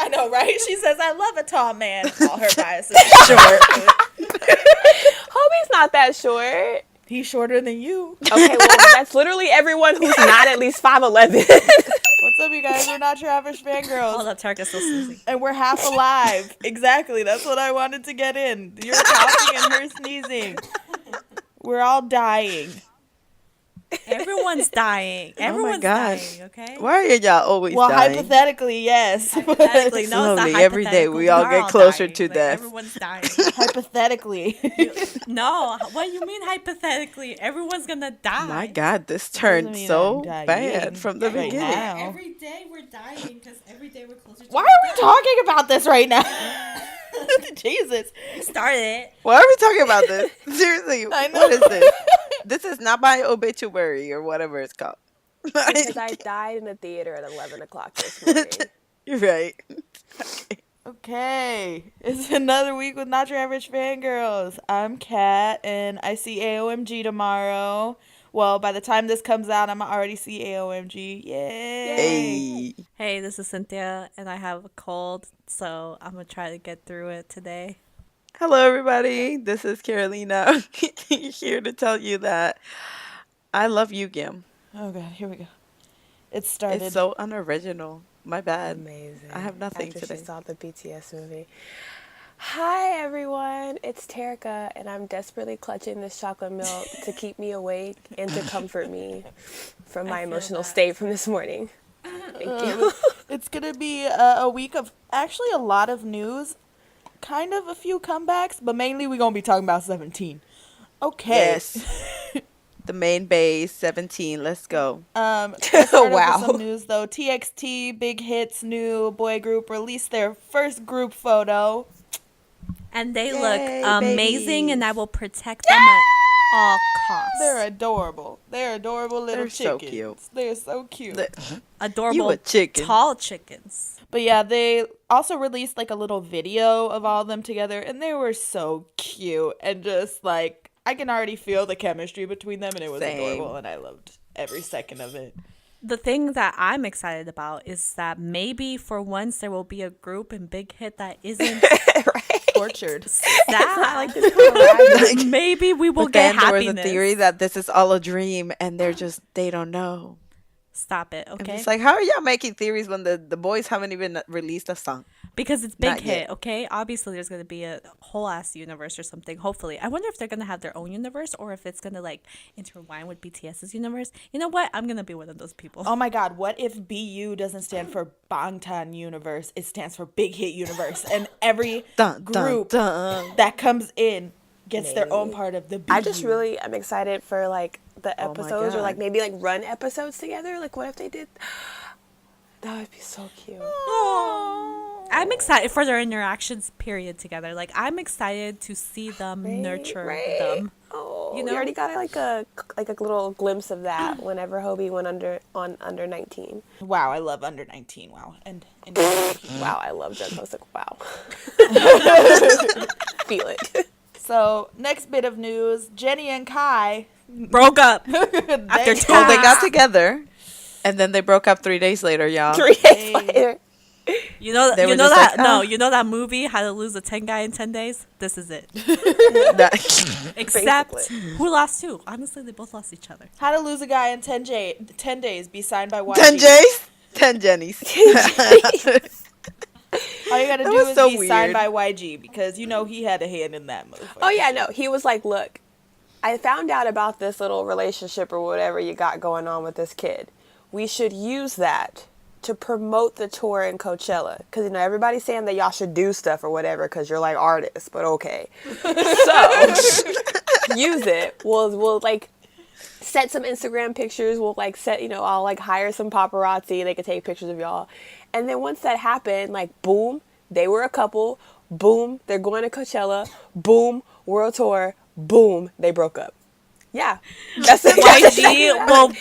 I know, right? She says, I love a tall man. All her biases short. Hobie's not that short. He's shorter than you. Okay, well, that's literally everyone who's not at least 5'11". What's up, you guys? We're not your average fangirls. Hold up, Tarka's still sneezing. And we're half alive. Exactly. That's what I wanted to get in. You're coughing and her sneezing. We're all dying. Everyone's dying. Everyone's dying, okay? Why are y'all always dying? Hypothetically, yes. Hypothetically, no, it's Slowly, not every day we all get closer to death. Everyone's dying. Hypothetically. No, what do you mean hypothetically? Everyone's gonna die. My God, this turned so bad from the beginning. Now. Every day we're dying because every day we're closer to Why are we talking about this right now? Jesus. Started. Why are we talking about this? Seriously, I know. what is this? This is not my obituary or whatever it's called. Because I died in the theater at 11 o'clock this morning. You're right. Okay. It's another week with Not Your Average Fangirls. I'm Kat, and I see AOMG tomorrow. Well, by the time this comes out, I'm already see AOMG. Yay! Hey, this is Cynthia, and I have a cold, so I'm gonna try to get through it today. Hello, everybody. This is Carolina here to tell you that I love you, Gim. Oh, God. Here we go. It started. It's so unoriginal. My bad. Amazing. I have nothing After today. she saw the BTS movie. Hi, everyone. It's Terica, and I'm desperately clutching this chocolate milk to keep me awake and to comfort me from my emotional state from this morning. Thank you. It's going to be a week of actually a lot of news, kind of a few comebacks, but mainly we're going to be talking about 17. Okay. Yes. The main base, 17. Let's go. Let's start Wow. off with some news, though. TXT, Big Hit's new boy group, released their first group photo. And they Yay, look amazing, babies. and I will protect them at all costs. They're adorable. They're adorable little They're so chickens. cute. They're so cute. Adorable, You a chicken. tall chickens. But yeah, they also released like a little video of all of them together, and they were so cute. And just like, I can already feel the chemistry between them, and it was Same. adorable, and I loved every second of it. The thing that I'm excited about is that maybe for once there will be a group in Big Hit that isn't Tortured. sad. Like this camaraderie. Maybe we will But get then there happiness. was a theory that this is all a dream and they don't know. Stop it, And okay? it's like, how are y'all making theories when the boys haven't even released a song? Because it's Big Not Hit, yet. okay? Obviously, there's going to be a whole ass universe or something, hopefully. I wonder if they're going to have their own universe or if it's going to, like, intertwine with BTS's universe. You know what? I'm going to be one of those people. Oh my God, what if BU doesn't stand for Bangtan Universe? It stands for Big Hit Universe. And every Dun, dun, group dun. that comes in gets their own Maybe. part of the BU. I just really am excited for like the Oh my episodes or like God. maybe like run episodes together. Like what if they did? That would be so cute. I'm excited for their interactions, period, together. Like, I'm excited to see them nurture them. Oh, You we know? already got like a little glimpse of that whenever Hobie went under 19. Wow, I love under 19. Wow. And Wow, I love Jungkook. I was like, wow. Feel it. so, next bit of news, Jennie and Kai. Broke up after They- 2 Well, they weeks. got together, and then they broke up 3 days later, y'all. 3 days later. You know They were that? just like, No, "Oh." you know that movie, How to Lose a 10 Guy in 10 Days? This is it. That- Except, Basically. who lost who? Honestly, they both lost each other. How to Lose a Guy in 10 days, be signed by YG. 10 J's? 10 Jennies. All you gotta That do was is so be signed weird. by YG, because you know he had a hand in that move. Oh yeah, no. He was like, look, I found out about this little relationship or whatever you got going on with this kid. We should use that to promote the tour in Coachella. Because, you know, everybody's saying that y'all should do stuff or whatever because you're like artists, but okay. So, use it. We'll like set some Instagram pictures. We'll like set, you know, I'll like hire some paparazzi. They can take pictures of y'all. And then once that happened, like, boom, they were a couple. Boom, they're going to Coachella. Boom, world tour. Boom, they broke up. Yeah. That's it. YG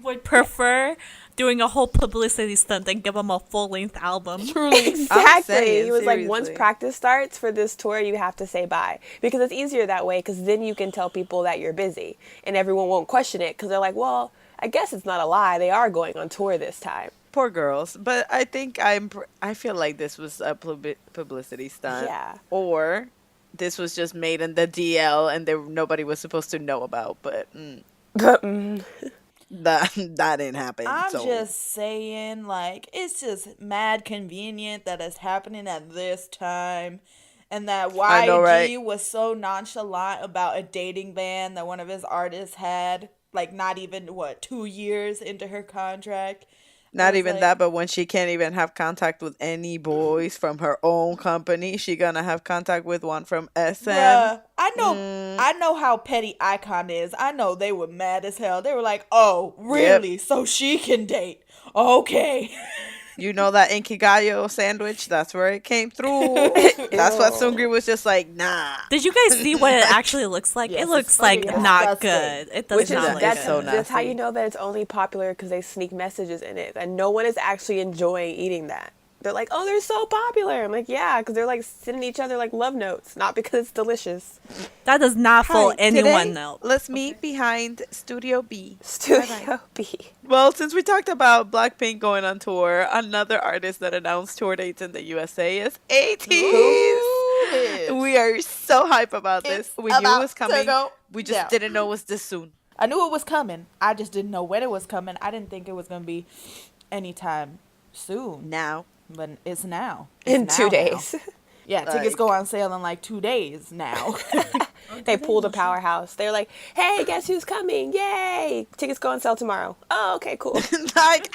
would prefer doing a whole publicity stunt and give them a full-length album. Exactly. saying, He was like, once seriously. practice starts for this tour, you have to say bye. Because it's easier that way, because then you can tell people that you're busy. And everyone won't question it, because they're like, well, I guess it's not a lie. They are going on tour this time. Poor girls. But I think I feel like this was a publicity stunt. Yeah. Or this was just made in the DL and nobody was supposed to know about. But But that didn't happen. I'm so. just saying, like, it's just mad convenient that it's happening at this time. And that I know, right? YG was so nonchalant about a dating ban that one of his artists had, like, not even, 2 years into her contract. Not was even like- that, but when she can't even have contact with any boys from her own company, she gonna have contact with one from SM. Bruh, I know how petty Icon is. I know they were mad as hell. They were like, "Oh, really? So she can date? Okay." You know that Inkigayo sandwich? That's where it came through. That's what Sungri was just like, nah. Did you guys see what it actually looks like? Yes, it looks it's like fucking not disgusting. good. It does which is not look that's good. so that's how nasty. you know that it's only popular because they sneak messages in it, and no one is actually enjoying eating that. They're like, oh, they're so popular. I'm like, yeah, because they're like sending each other like love notes, not because it's delicious. That does not fool Hi, anyone today, though. Let's meet behind Studio B. Studio B. Well, since we talked about Blackpink going on tour, another artist that announced tour dates in the USA is ATEEZ. We are so hype about this. We knew it was coming. We just didn't know it was this soon. I knew it was coming. I just didn't know when it was coming. I didn't think it was going to be anytime soon. Now. But it's now. In It's 2 now. days. Yeah, tickets Like- go on sale in like 2 days now. They pulled a powerhouse. They're like, hey, guess who's coming? Yay! Tickets go on sale tomorrow. Oh, okay, cool. Like,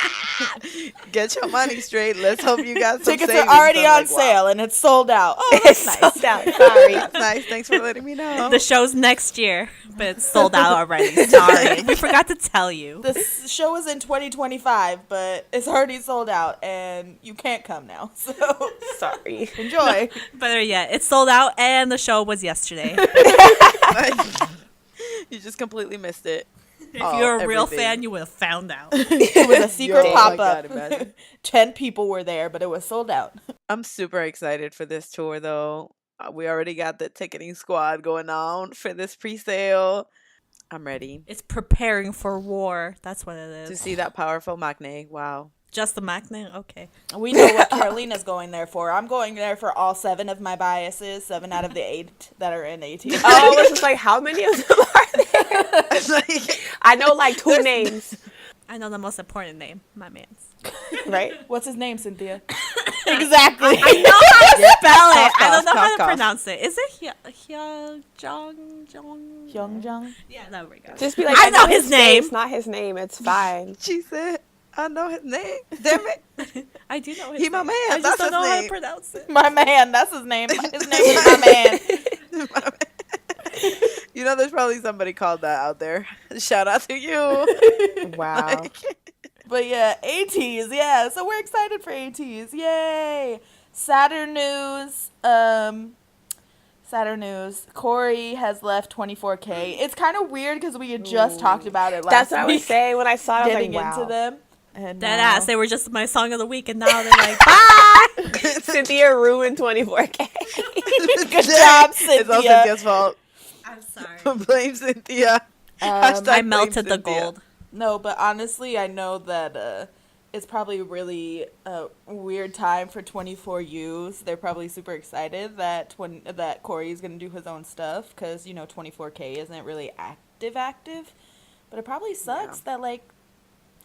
get your money straight. Let's hope you got some Tickets are savings. already I'm on like, wow. sale and it's sold out. Oh, that's It's nice. sold out. Sorry. That's nice. Thanks for letting me know. The show's next year, but it's sold out already. Sorry, we forgot to tell you. The show is in 2025, but it's already sold out and you can't come now. So Sorry. enjoy. Better yet, it's sold out and the show was yesterday. Like, you just completely missed it. If you're a real fan, you would have found out. It was a secret Yo, pop my up. God, imagine. 10 people were there, but it was sold out. I'm super excited for this tour, though. We already got the ticketing squad going on for this pre-sale. I'm ready It's preparing for war. That's what it to is. see that powerful Maknae. Wow. Just the magnet? Okay. We know what Carolina's going there for. I'm going there for all 7 of my biases, 7 out of the 8 that are in AT. Oh, it's just like, how many of them are there? Like, I know like 2 names, I know the most important name. My man's. right? What's his name, Cynthia? Exactly. I know how to spell it. I don't know how to cough. pronounce it. Is it Hyojong? Hyojong. Yeah, there we go. Just be like, I know his name. It's not his name. It's fine. she said, I know his name. Damn it. I do know his He name. my man. I just That's don't his know how to name. pronounce it. My man, that's his name. His name is my man. You know, there's probably somebody called that out there. Shout out to you. Wow. But yeah, ATEEZ, yeah. So we're excited for ATEEZ. Yay! Saturn news. Saturn news. Corey has left 24K. It's kind of weird because we had just talked about it last That's what I was week. saying when I saw it. I was Getting like, wow. into them. And Dead now- ass. They were just my song of the week, and now they're like, bye. Cynthia ruined 24K. Good job, It's all Cynthia. Cynthia's fault. I'm sorry. Blame Cynthia. Hashtag I blame melted the Cynthia. gold. No, but honestly, I know that it's probably really a weird time for 24U's. They're probably super excited that that Corey's going to do his own stuff because, 24K isn't really active. But it probably sucks that, like,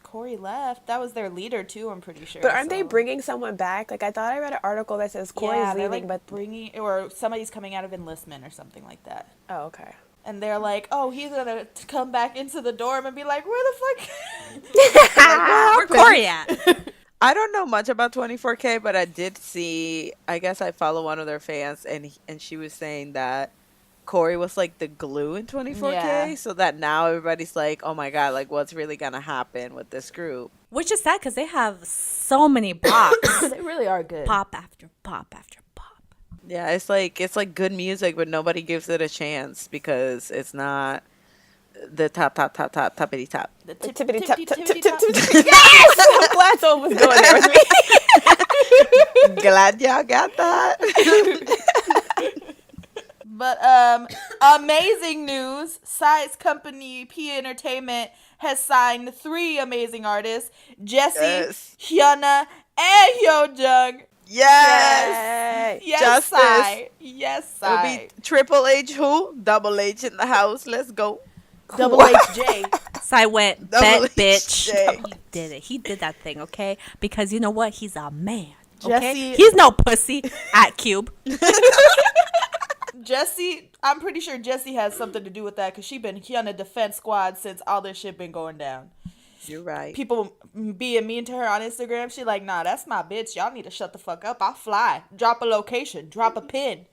Corey left. That was their leader, too, I'm pretty sure. But aren't they so- bringing someone back? Like, I thought I read an article that says Corey's yeah, they're, leaving, like, but... bringing... Or somebody's coming out of enlistment or something like that. Oh, okay. And they're like, oh, he's going to come back into the dorm and be like, where the fuck... Where Corey at? I don't know much about 24K, but I did see, I guess I follow one of their fans, and she was saying that Corey was like the glue in 24K, Yeah. so that now everybody's like, oh my god, like what's really gonna happen with this group? Which is sad because they have so many bops. They really are good. Pop after pop after pop. Yeah, it's like good music, but nobody gives it a chance because it's not the toppity top. The Tippity tap, tap, tap, tippity tap, top. tap. Yes! I'm glad someone was going there with me. Glad y'all got that. But amazing news. Psy's company P Entertainment has signed 3 amazing artists: Jessie, Yes. Hyuna, and Hyojong. Yes. Yes, Justice. Psy. Yes, It'll Psy. be Triple H who? Double H in the house. Let's go. Double HJ. So I went, Double bet, bitch. J. He did it. He did that thing, okay? Because you know what? He's a man. Okay? Jessie- He's no pussy at Cube. Jessie, I'm pretty sure Jessie has something to do with that because she been Hyuna defense squad since all this shit been going down. You're right. People being mean to her on Instagram. She like, nah, that's my bitch. Y'all need to shut the fuck up. I'll fly. Drop a location. Drop a pin.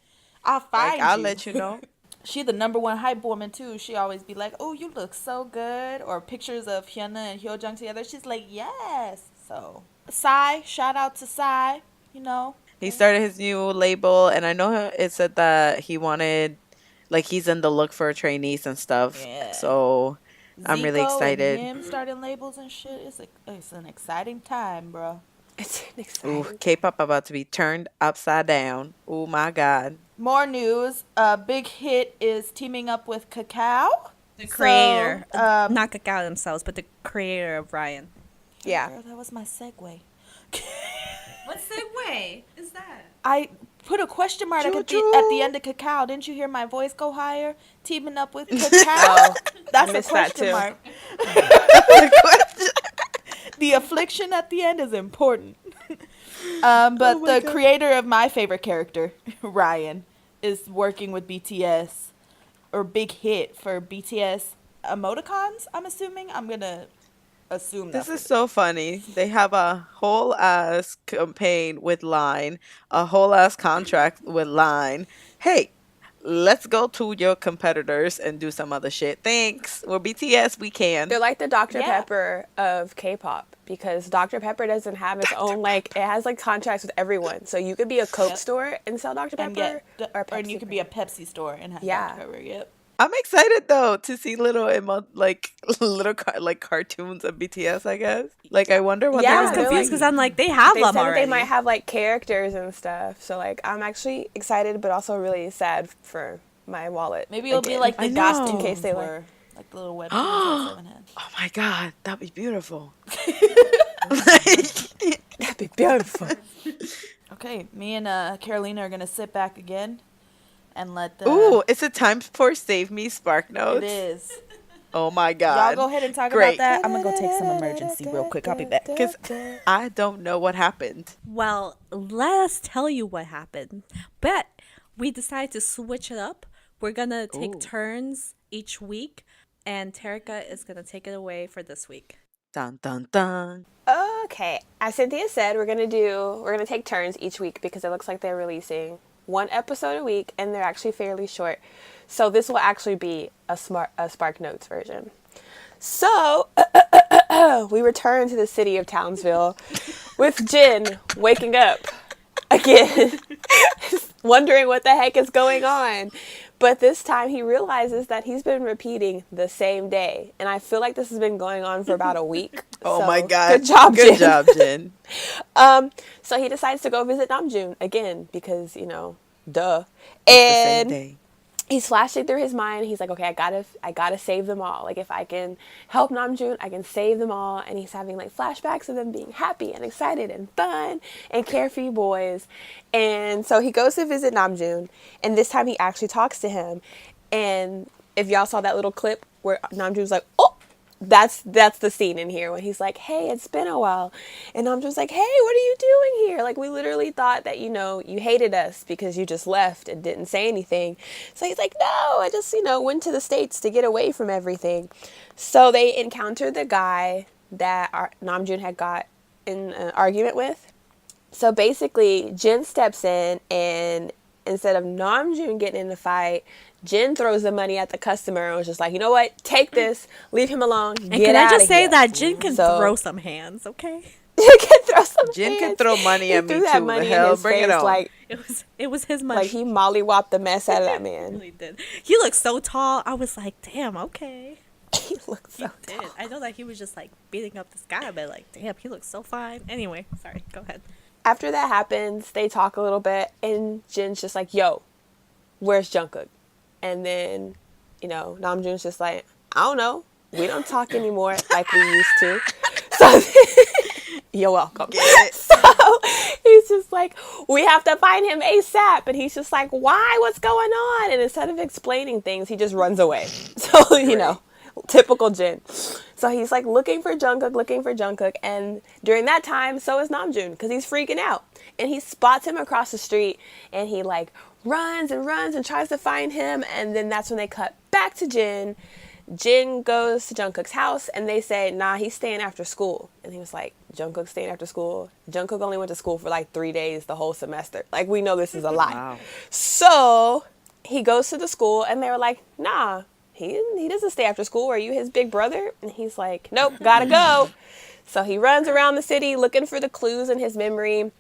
I'll find I'll you. let you know. She the #1 hype woman too. She always be like, oh, you look so good. Or pictures of Hyuna and Hyojong together. She's like, yes. So, Psy, shout out to Psy. You know. He started his new label, and I know it said that he wanted, like, he's in the look for trainees and stuff. Yeah. So I'm really Zico excited. And him starting labels and shit. It's an exciting time, bro. It's exciting. Ooh, K-pop about to be turned upside down. Oh my God. More news. A big hit is teaming up with Cacao. The creator. So, not Cacao themselves, but the creator of Ryan. Yeah. Girl, that was my segue. What segue is that? I put a question mark at Choo-choo. the end of Cacao. Didn't you hear my voice go higher? Teaming up with Cacao. That's a missed that question too. mark. The affliction at the end is important. But my the God. creator of my favorite character, Ryan, is working with BTS, or Big Hit for BTS emoticons, I'm assuming. I'm going to assume This that's is so funny. They have a whole ass campaign with Line, a whole ass contract with Line. Hey, let's go to your competitors and do some other shit. Thanks. We're BTS. We can. They're like the Dr. Yeah. Pepper of K-pop because Dr. Pepper doesn't have its own, like, it has, like, contracts with everyone. So you could be a Coke Yep. store and sell Dr. and Pepper get, or or Pepsi. you could be a Pepsi store and have Yeah. Dr. Pepper. Yep. I'm excited though to see little like cartoons of BTS. I guess. Like I wonder what Yeah, I they're was they're gonna confused be. because I'm like, they have They them said that already. they might have, like, characters and stuff. So, like, I'm actually excited but also really sad for my wallet. Maybe it'll be again. like the I know. Gospel In case they like- were like the little webtoons that Seven had. Oh my God, that'd be beautiful. That'd be beautiful. Okay, me and Carolina are gonna sit back again and let the. Ooh, it's a time for Save Me Spark It Notes. is. Oh my God. Y'all go ahead and talk Great. about that. I'm gonna go take some emergency real quick. I'll be back. Because I don't know what happened. Well, let us tell you what happened. But we decided to switch it up. We're going to take Ooh. turns each week, and Terika is going to take it away for this week. Dun dun dun. Okay. As Cynthia said, we're gonna take turns each week because it looks like they're releasing one episode a week and they're actually fairly short. So this will actually be a Spark Notes version. So we return to the city of Townsville with Jin waking up again, wondering what the heck is going on. But this time he realizes that he's been repeating the same day. And I feel like this has been going on for about a week. Oh So, my God. Good job, Good Jin. job, Jin. So he decides to go visit Namjoon again because, you know, duh. The same And day. he's flashing through his mind. He's like, okay, I gotta save them all. Like, if I can help Namjoon, I can save them all. And he's having like flashbacks of them being happy and excited and fun and carefree boys. And so he goes to visit Namjoon, and this time he actually talks to him. And if y'all saw that little clip where Namjoon's like, oh, that's the scene in here when he's like, hey, it's been a while. And I'm just like, hey, what are you doing here? Like, we literally thought that, you know, you hated us because you just left and didn't say anything. So he's like, no, I just, you know, went to the States to get away from everything. So they encountered the guy that Namjoon had got in an argument with. So basically, Jin steps in, and instead of Namjoon getting in the fight, Jin throws the money at the customer and was just like, you know what? Take this. Leave him alone. And Get can I outta just say here. that Jin can So- throw some hands, okay? Jin can throw some Jin can hands. throw money He at me threw that too. money The hell? in his Bring it face on. like It was his money. he mollywopped the mess out of that man. Really did. He looked so tall. I was like, damn, okay. He looks so Did. I know that he was just like beating up this guy, but like, damn, he looks so fine. Anyway, sorry, go ahead. After that happens, they talk a little bit, and Jin's just like, yo, where's Jungkook? And then, Namjoon's just like, I don't know. We don't talk anymore like we used to. So you're welcome. So he's just like, we have to find him ASAP. And he's just like, why? What's going on? And instead of explaining things, he just runs away. So, typical Jin. So he's like looking for Jungkook. And during that time, so is Namjoon because he's freaking out. And he spots him across the street and he like runs and tries to find him. And then that's when they cut back to Jin. Jin goes to Jungkook's house and they say, nah, he's staying after school. And he was like, Jungkook's staying after school? Jungkook only went to school for like 3 days the whole semester. Like, we know this is a lie. Wow. So he goes to the school and they were like, nah, he doesn't stay after school. Are you his big brother? And he's like, nope, gotta go. So he runs around the city looking for the clues in his memory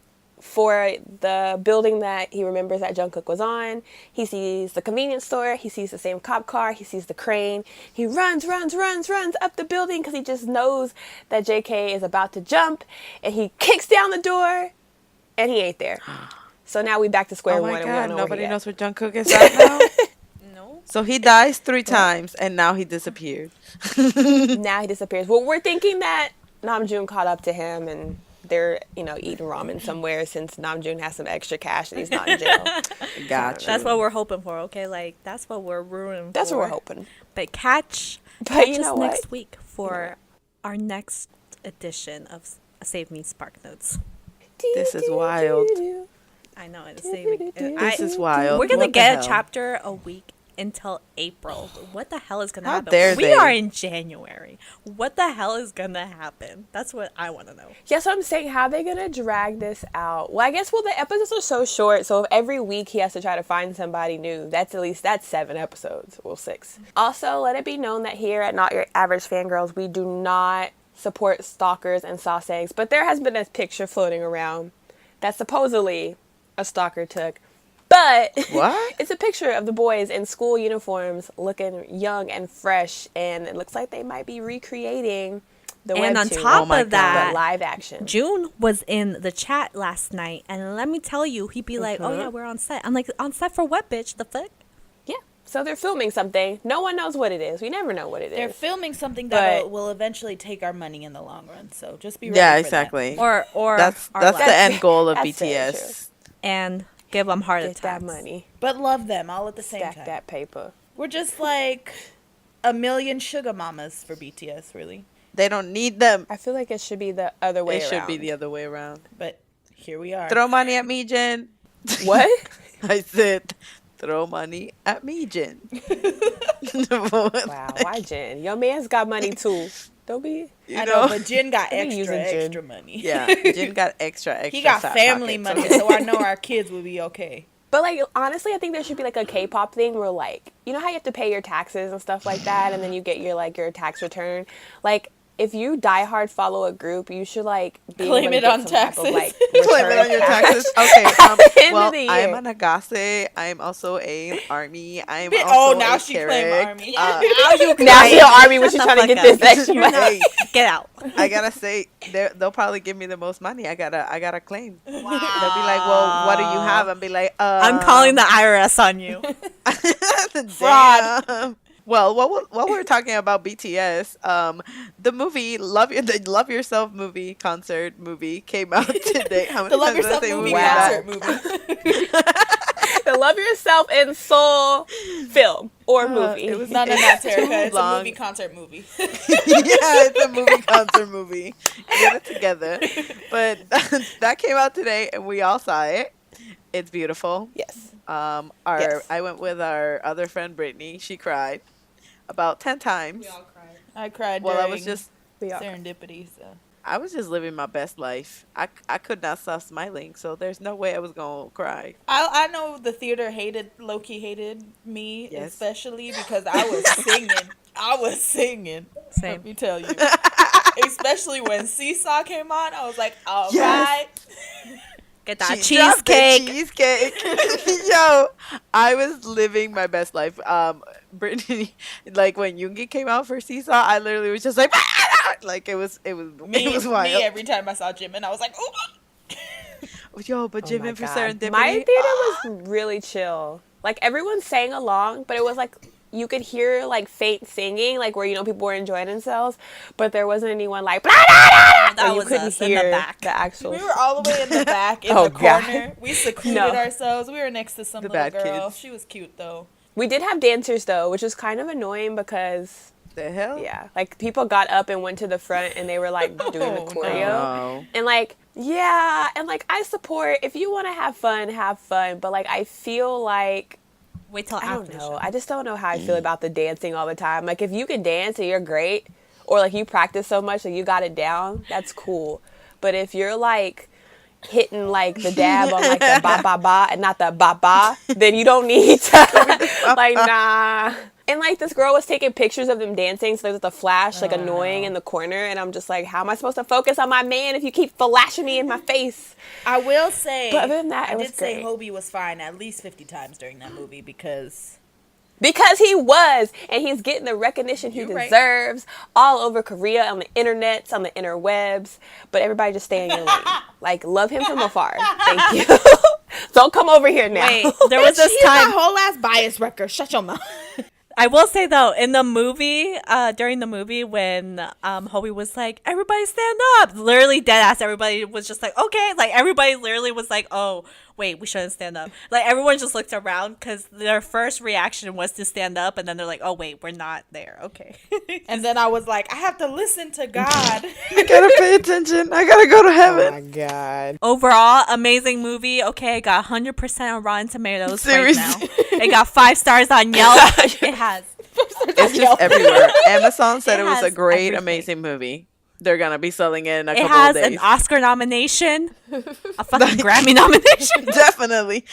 for the building that he remembers that Jungkook was on. He sees the convenience store. He sees the same cop car. He sees the crane. He runs up the building because he just knows that JK is about to jump. And he kicks down the door and he ain't there. So now we back to square one. Oh my and we don't God, know nobody where knows where Jungkook is right now? No. So he dies 3 times and now he disappeared. Now he disappears. Well, we're thinking that Namjoon caught up to him and they're, eating ramen somewhere since Namjoon has some extra cash and he's not in jail. Gotcha. That's what we're hoping for, okay? Like, that's what we're rooting for. That's what we're hoping. But catch you us know what? next week for our next edition of Save Me Spark Notes. This is wild. I know, it's saving. This is wild. We're going to What the get a hell? chapter a week until April. What the hell is going to How happen? dare We they? are in January. What the hell is going to happen? That's what I want to know. Yeah, so I'm saying, how are they going to drag this out? Well, I guess, the episodes are so short, so if every week he has to try to find somebody new, that's 7 episodes. Well, 6. Also, let it be known that here at Not Your Average Fangirls, we do not support stalkers and sauce eggs, but there has been a picture floating around that supposedly a stalker took. But What? it's a picture of the boys in school uniforms looking young and fresh, and it looks like they might be recreating the And on webtoon, top Oh my of that, but live action. June was in the chat last night, and let me tell you, he'd be like, oh yeah, we're on set. I'm like, on set for what, bitch? The fuck? Yeah. So they're filming something. No one knows what it is. We never know what it They're is. filming something that But- will eventually take our money in the long run. So just be ready Yeah, for exactly. Or That's our the lives. end goal of That's very BTS. And give them heart Get that attacks. money. that. But love them all at the same Stack time. that paper. We're just like a million sugar mamas for BTS, really. They don't need them. I feel like it should be the other way It around. should be the other way around. But here we are. Throw money at me, Jen. What? I said, throw money at me, Jen. Wow, why Jen? Your man's got money too. Don't be. You I know, know? but Jin got They be using Jin. extra money. Yeah, Jen got extra. He got fat family pockets, money, okay? so I know our kids will be okay. But like honestly, I think there should be like a K-pop thing where like you know how you have to pay your taxes and stuff like that, and then you get your tax return. Like if you diehard follow a group, you should like be Claim able to it get on some type of, taxes. like, Claim it return on your tax. taxes. Okay. end Well, of the I'm year. an Agase. I'm also a army. I'm Oh, also now a she Carrick. claimed army. Now you're army when Shut you're the trying to fuck get up. this extra You're money. not- Get out. I gotta say, they'll probably give me the most money. I gotta claim. They'll be like, "Well, what do you have?" And be like, I'm calling the IRS on you. Fraud. Damn. Well, while we're talking about BTS, the movie the Love Yourself concert movie came out today. How The many Love times did I Yourself say movie Wow. concert movie. The Love Yourself in Soul film or movie. it was- No, It's Terica. too It's a long. movie concert movie. Yeah, it's a movie concert movie. Get it together. But that came out today, and we all saw it. It's beautiful. Yes. I went with our other friend Brittany. She cried about 10 times. I cried Well, during I was just serendipity. So. I was just living my best life. I could not stop smiling, so there's no way I was gonna cry. I know the theater low-key hated me, Yes. especially because I was singing. I was singing. Same. Let me tell you. Especially when Seesaw came on, I was like, all Yes. right. Get that She dropped the cheesecake. cheesecake. Yo, I was living my best life. Brittany, like when Yoongi came out for Seesaw, I literally was just like, like it was wild. Me every time I saw Jimin, I was like, ooh. Yo, but Oh Jimin my for God. Serendipity. My theater was really chill. Like, everyone sang along, but it was like you could hear like faint singing, like where people were enjoying themselves, but there wasn't anyone like blah, blah, blah, That you was couldn't us in the hear back. the actual. We were all the way in the back in Oh, the God. corner. We secluded No. ourselves. We were next to some The little bad girl. kids. She was cute though. We did have dancers though, which was kind of annoying because The hell? yeah, like people got up and went to the front and they were like doing the Oh, choreo. no. And like, yeah, and like I support if you want to have fun, but like I feel like Wait till I after don't the know. show. I just don't know how I feel about the dancing all the time. Like if you can dance and you're great, or like you practice so much that you got it down, that's cool. But if you're like hitting like the dab on like the ba ba ba and not the ba ba, then you don't need to like nah. And like this girl was taking pictures of them dancing, so there's the flash like annoying in the corner, and I'm just like, how am I supposed to focus on my man if you keep flashing me in my face? I will say, But other than that, I it was did say great. Hobie was fine at least 50 times during that movie because Because he was, and he's getting the recognition he You're right. deserves all over Korea, on the internets, on the interwebs. But everybody just stay in your lane. Like, love him from afar. Thank you. Don't come over here now. Wait, there was this he's time. a whole ass bias wrecker. Shut your mouth. I will say though, in the movie, during the movie, when Hobie was like, "Everybody stand up," literally dead ass, everybody was just like, "Okay," like everybody literally was like, "Oh, wait, we shouldn't stand up." Like everyone just looked around because their first reaction was to stand up, and then they're like, "Oh wait, we're not there." Okay. And then I was like, I have to listen to God. I gotta pay attention. I gotta go to heaven. God. Overall, amazing movie. Okay, it got 100% on Rotten Tomatoes Seriously. right now. It got 5 stars on Yelp. It has. It's just everywhere. Amazon said it was a has great, everything. amazing movie. They're gonna be selling it in a It couple has of an days. Oscar nomination, a fucking Grammy nomination, Definitely.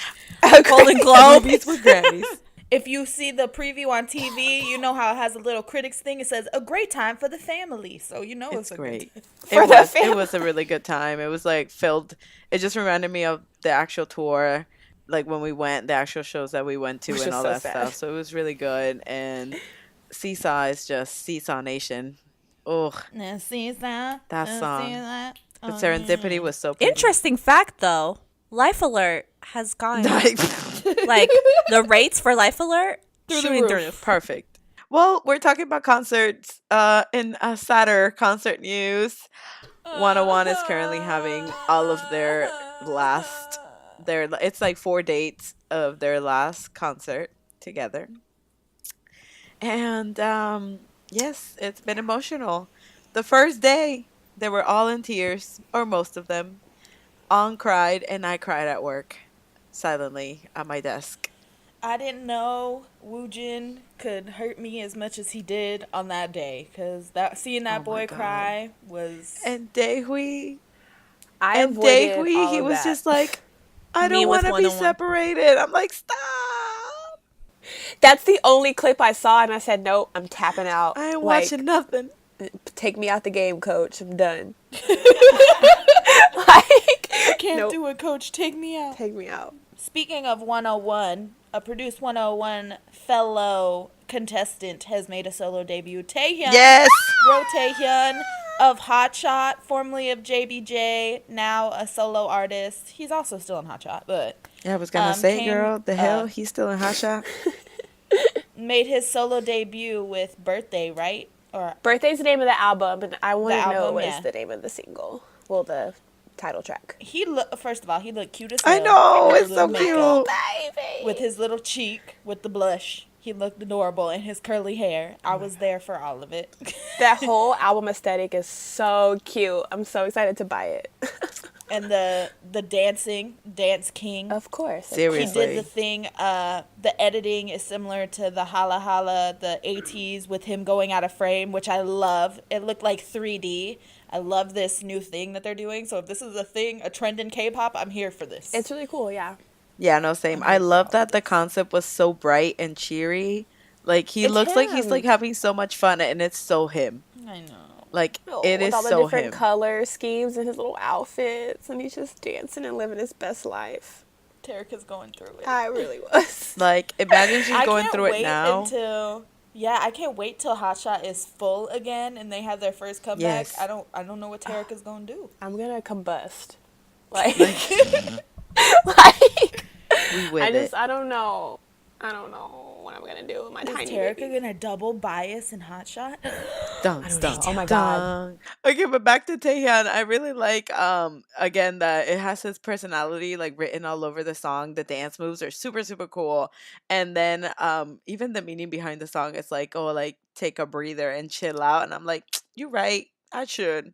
Golden Globe. Movies with Grammys. If you see the preview on TV, you know how it has a little critics thing. It says a great time for the family. So you know it's It's a great. Good It was a really good time. It was like filled. It just reminded me of the actual tour, like when we went, the actual shows that we went to, Which and is all so that sad. stuff. So it was really good. And Seesaw is just Seesaw Nation. Ugh, that song. The Serendipity was so pretty. Interesting fact, though, Life Alert has gone Like, like the rates for Life Alert shooting through the roof. perfect. Well, we're talking about concerts. In sadder concert news, 101 is currently having all of their it's like 4 dates of their last concert together. And yes, it's been emotional. The first day, they were all in tears, or most of them. On cried, and I cried at work, silently at my desk. I didn't know Woojin could hurt me as much as he did on that day, because seeing that Oh my boy God. cry was. And Daehui, I and avoided Daehui, all he of was that. just like, I Me don't with want to be 101. separated. I'm like, stop. That's the only clip I saw, and I said, nope, I'm tapping out. I ain't Like, watching nothing. take me out the game, coach. I'm done. Like, Can't nope. do it, coach. Take me out. Take me out. Speaking of 101, a Produce 101 fellow contestant has made a solo debut. Taehyun. Yes. Ro Taehyun of Hot Shot, formerly of JBJ, now a solo artist. He's also still in Hot Shot, but Yeah, I was gonna say, came, girl, the hell, he's still in Hot Shot. made his solo debut with Birthday, right? Or Birthday's the name of the album, and I want to know album, what yeah. is the name of the single. Well, the title track. first of all, he looked cute as I hell. know, with it's his so little makeup, cute. Baby. with his little cheek, with the blush. He looked adorable, and his curly hair. I was there for all of it. That whole album aesthetic is so cute. I'm so excited to buy it. And the Dance King. Of course. He Seriously. did the thing, the editing is similar to the Hala Hala, the ATEEZ with him going out of frame, which I love. It looked like 3D. I love this new thing that they're doing. So if this is a thing, a trend in K-pop, I'm here for this. It's really cool, yeah. Yeah, no, same. I love that the concept was so bright and cheery. Like, he It's looks like he's him. like having so much fun, and it's so him. I know. Like, Oh, it with is all the so different him. color schemes and his little outfits, and he's just dancing and living his best life. Tarek is going through it. I really was. Like, imagine she's I going can't through it wait now. I can't wait till Hot Shot is full again and they have their first comeback. Yes. I don't know what Tarek is gonna do. I'm gonna combust. Like, We with I it. don't know. I don't know what I'm gonna do with my Is tiny Terica baby. gonna double bias and hotshot? Dun, don't dun, know. Oh my dun. Okay, but back to Taehyun. I really like again that it has his personality like written all over the song. The dance moves are super super cool. And then even the meaning behind the song is like, oh, like take a breather and chill out. And I'm like, you're right. I should.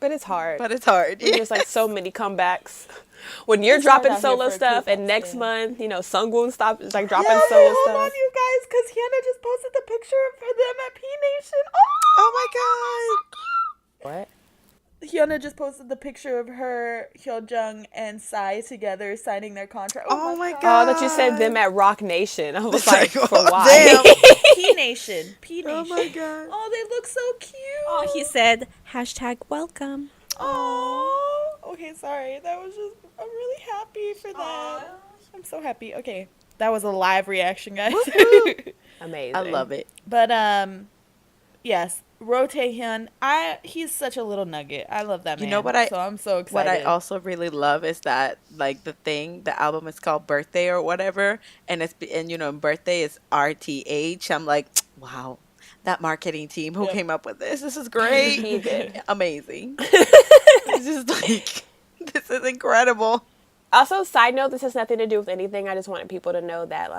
But it's hard. But it's hard. When there's like so many comebacks. When you're It's hard dropping out here solo for a stuff, and K-pop next stan. month, Sungwoon stop is like Yeah, dropping wait, solo hold stuff. on, you guys, because Hyuna just posted the picture of them at P Nation. Oh my god. What? Hyuna just posted the picture of her, Hyojong, and Psy together signing their contract. Oh my Oh, god. that you said them at Rock Nation. I was It's like, like, for oh, why? damn. P Nation. P Nation. Oh my god. Oh, they look so cute. Oh, he said #welcome. Oh. Okay, sorry. That was just. I'm really happy for that. I'm so happy. Okay, that was a live reaction, guys. Amazing. I love it. But yes, Ro Taehyun. He's such a little nugget. I love that man. You know what so I'm so excited. What I also really love is that like the album is called Birthday or whatever, and birthday is RTH. I'm like, wow, that marketing team who Yep. came up with this. This is great. He did. Amazing. It's just like this is incredible. Also, side note, this has nothing to do with anything. I just wanted people to know that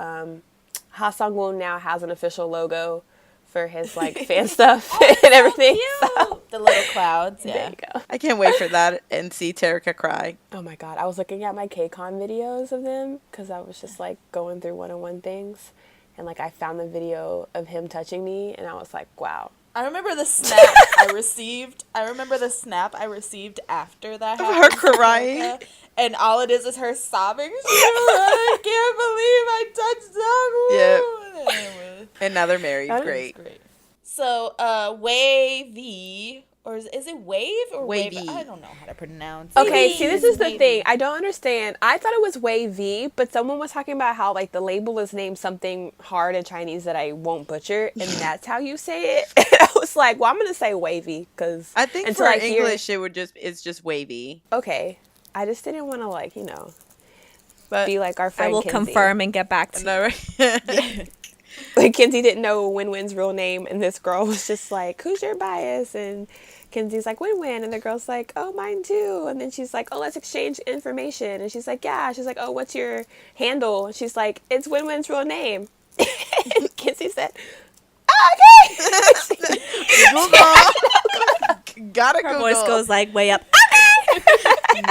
Ha Sung-woon now has an official logo for his like fan stuff and everything. So, the little clouds. there Yeah. you go. I can't wait for that and see Terica cry. Oh my god, I was looking at my KCON videos of them because I was just like going through 101 things, and like I found the video of him touching me, and I was like, wow. I remember the snap I received. After that happened. Her crying. And all it is her sobbing. She's like, I can't believe I touched Jungwoo. And now they're married. That is Great. Great. So, Wavy, or is it Wave or Wavy. Wave? I don't know how to pronounce it. Okay, see, this is the Wavy. thing. I don't understand. I thought it was Wavy, but someone was talking about how like the label is named something hard in Chinese that I won't butcher, and that's how you say it. And I was like, well, I'm gonna say Wavy because I think until for I hear- English it's just wavy. Okay, I just didn't want to like But be like our I friend will Kinsey. confirm and get back to you. no, right? Like Kinsey didn't know Win-Win's real name, and this girl was just like, "Who's your bias?" And Kinsey's like, "Win-Win," and the girl's like, "Oh, mine too." And then she's like, "Oh, let's exchange information." And she's like, "Yeah." She's like, "Oh, what's your handle?" And she's like, "It's Win-Win's real name." And Kinsey said, "Oh, okay." Google. Gotta Her Google. voice goes like way up.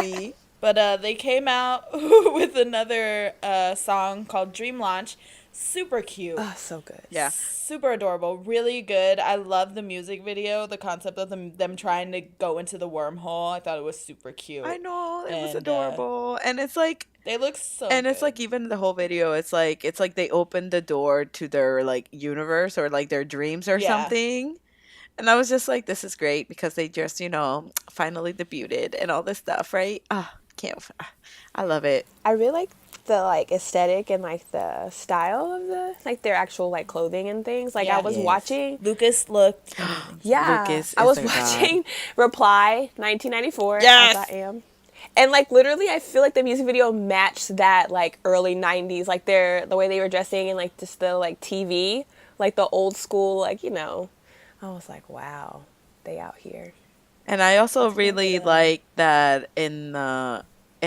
me. But they came out with another song called Dream Launch. Super cute. Oh, so good. Yeah. Super adorable. Really good. I love the music video. The concept of them trying to go into the wormhole. I thought it was super cute. I know it was And, adorable, and it's like, They look so and it's good. like even the whole video. It's like they opened the door to their like universe or like their dreams or Yeah. something. And I was just like, this is great because they just finally debuted and all this stuff, right? I love it. I really like the like aesthetic and like the style of the like their actual like clothing and things. Like Yeah. I was Yes. watching. Lucas looked Yeah, Lucas I is was their god. watching Reply 1994 Yes! as I am. And like literally I feel like the music video matched that like early 90s, like the way they were dressing and like just the like TV, like the old school, like I was like, wow, they out here. And I also really like that in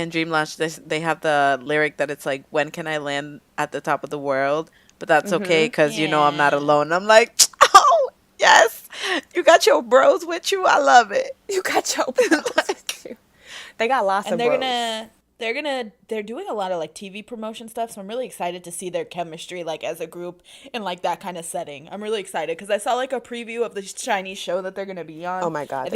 Dream Launch they have the lyric that it's like, when can I land at the top of the world? But that's okay because I'm not Yeah. alone. I'm like, oh yes, you got your bros with you. I love it. You got your bros too. They got lots and of they're bros. they're doing a lot of like TV promotion stuff, so I'm really excited to see their chemistry like as a group in like that kind of setting. I'm really excited because I saw like a preview of the Chinese show that they're gonna be on. Oh my God. I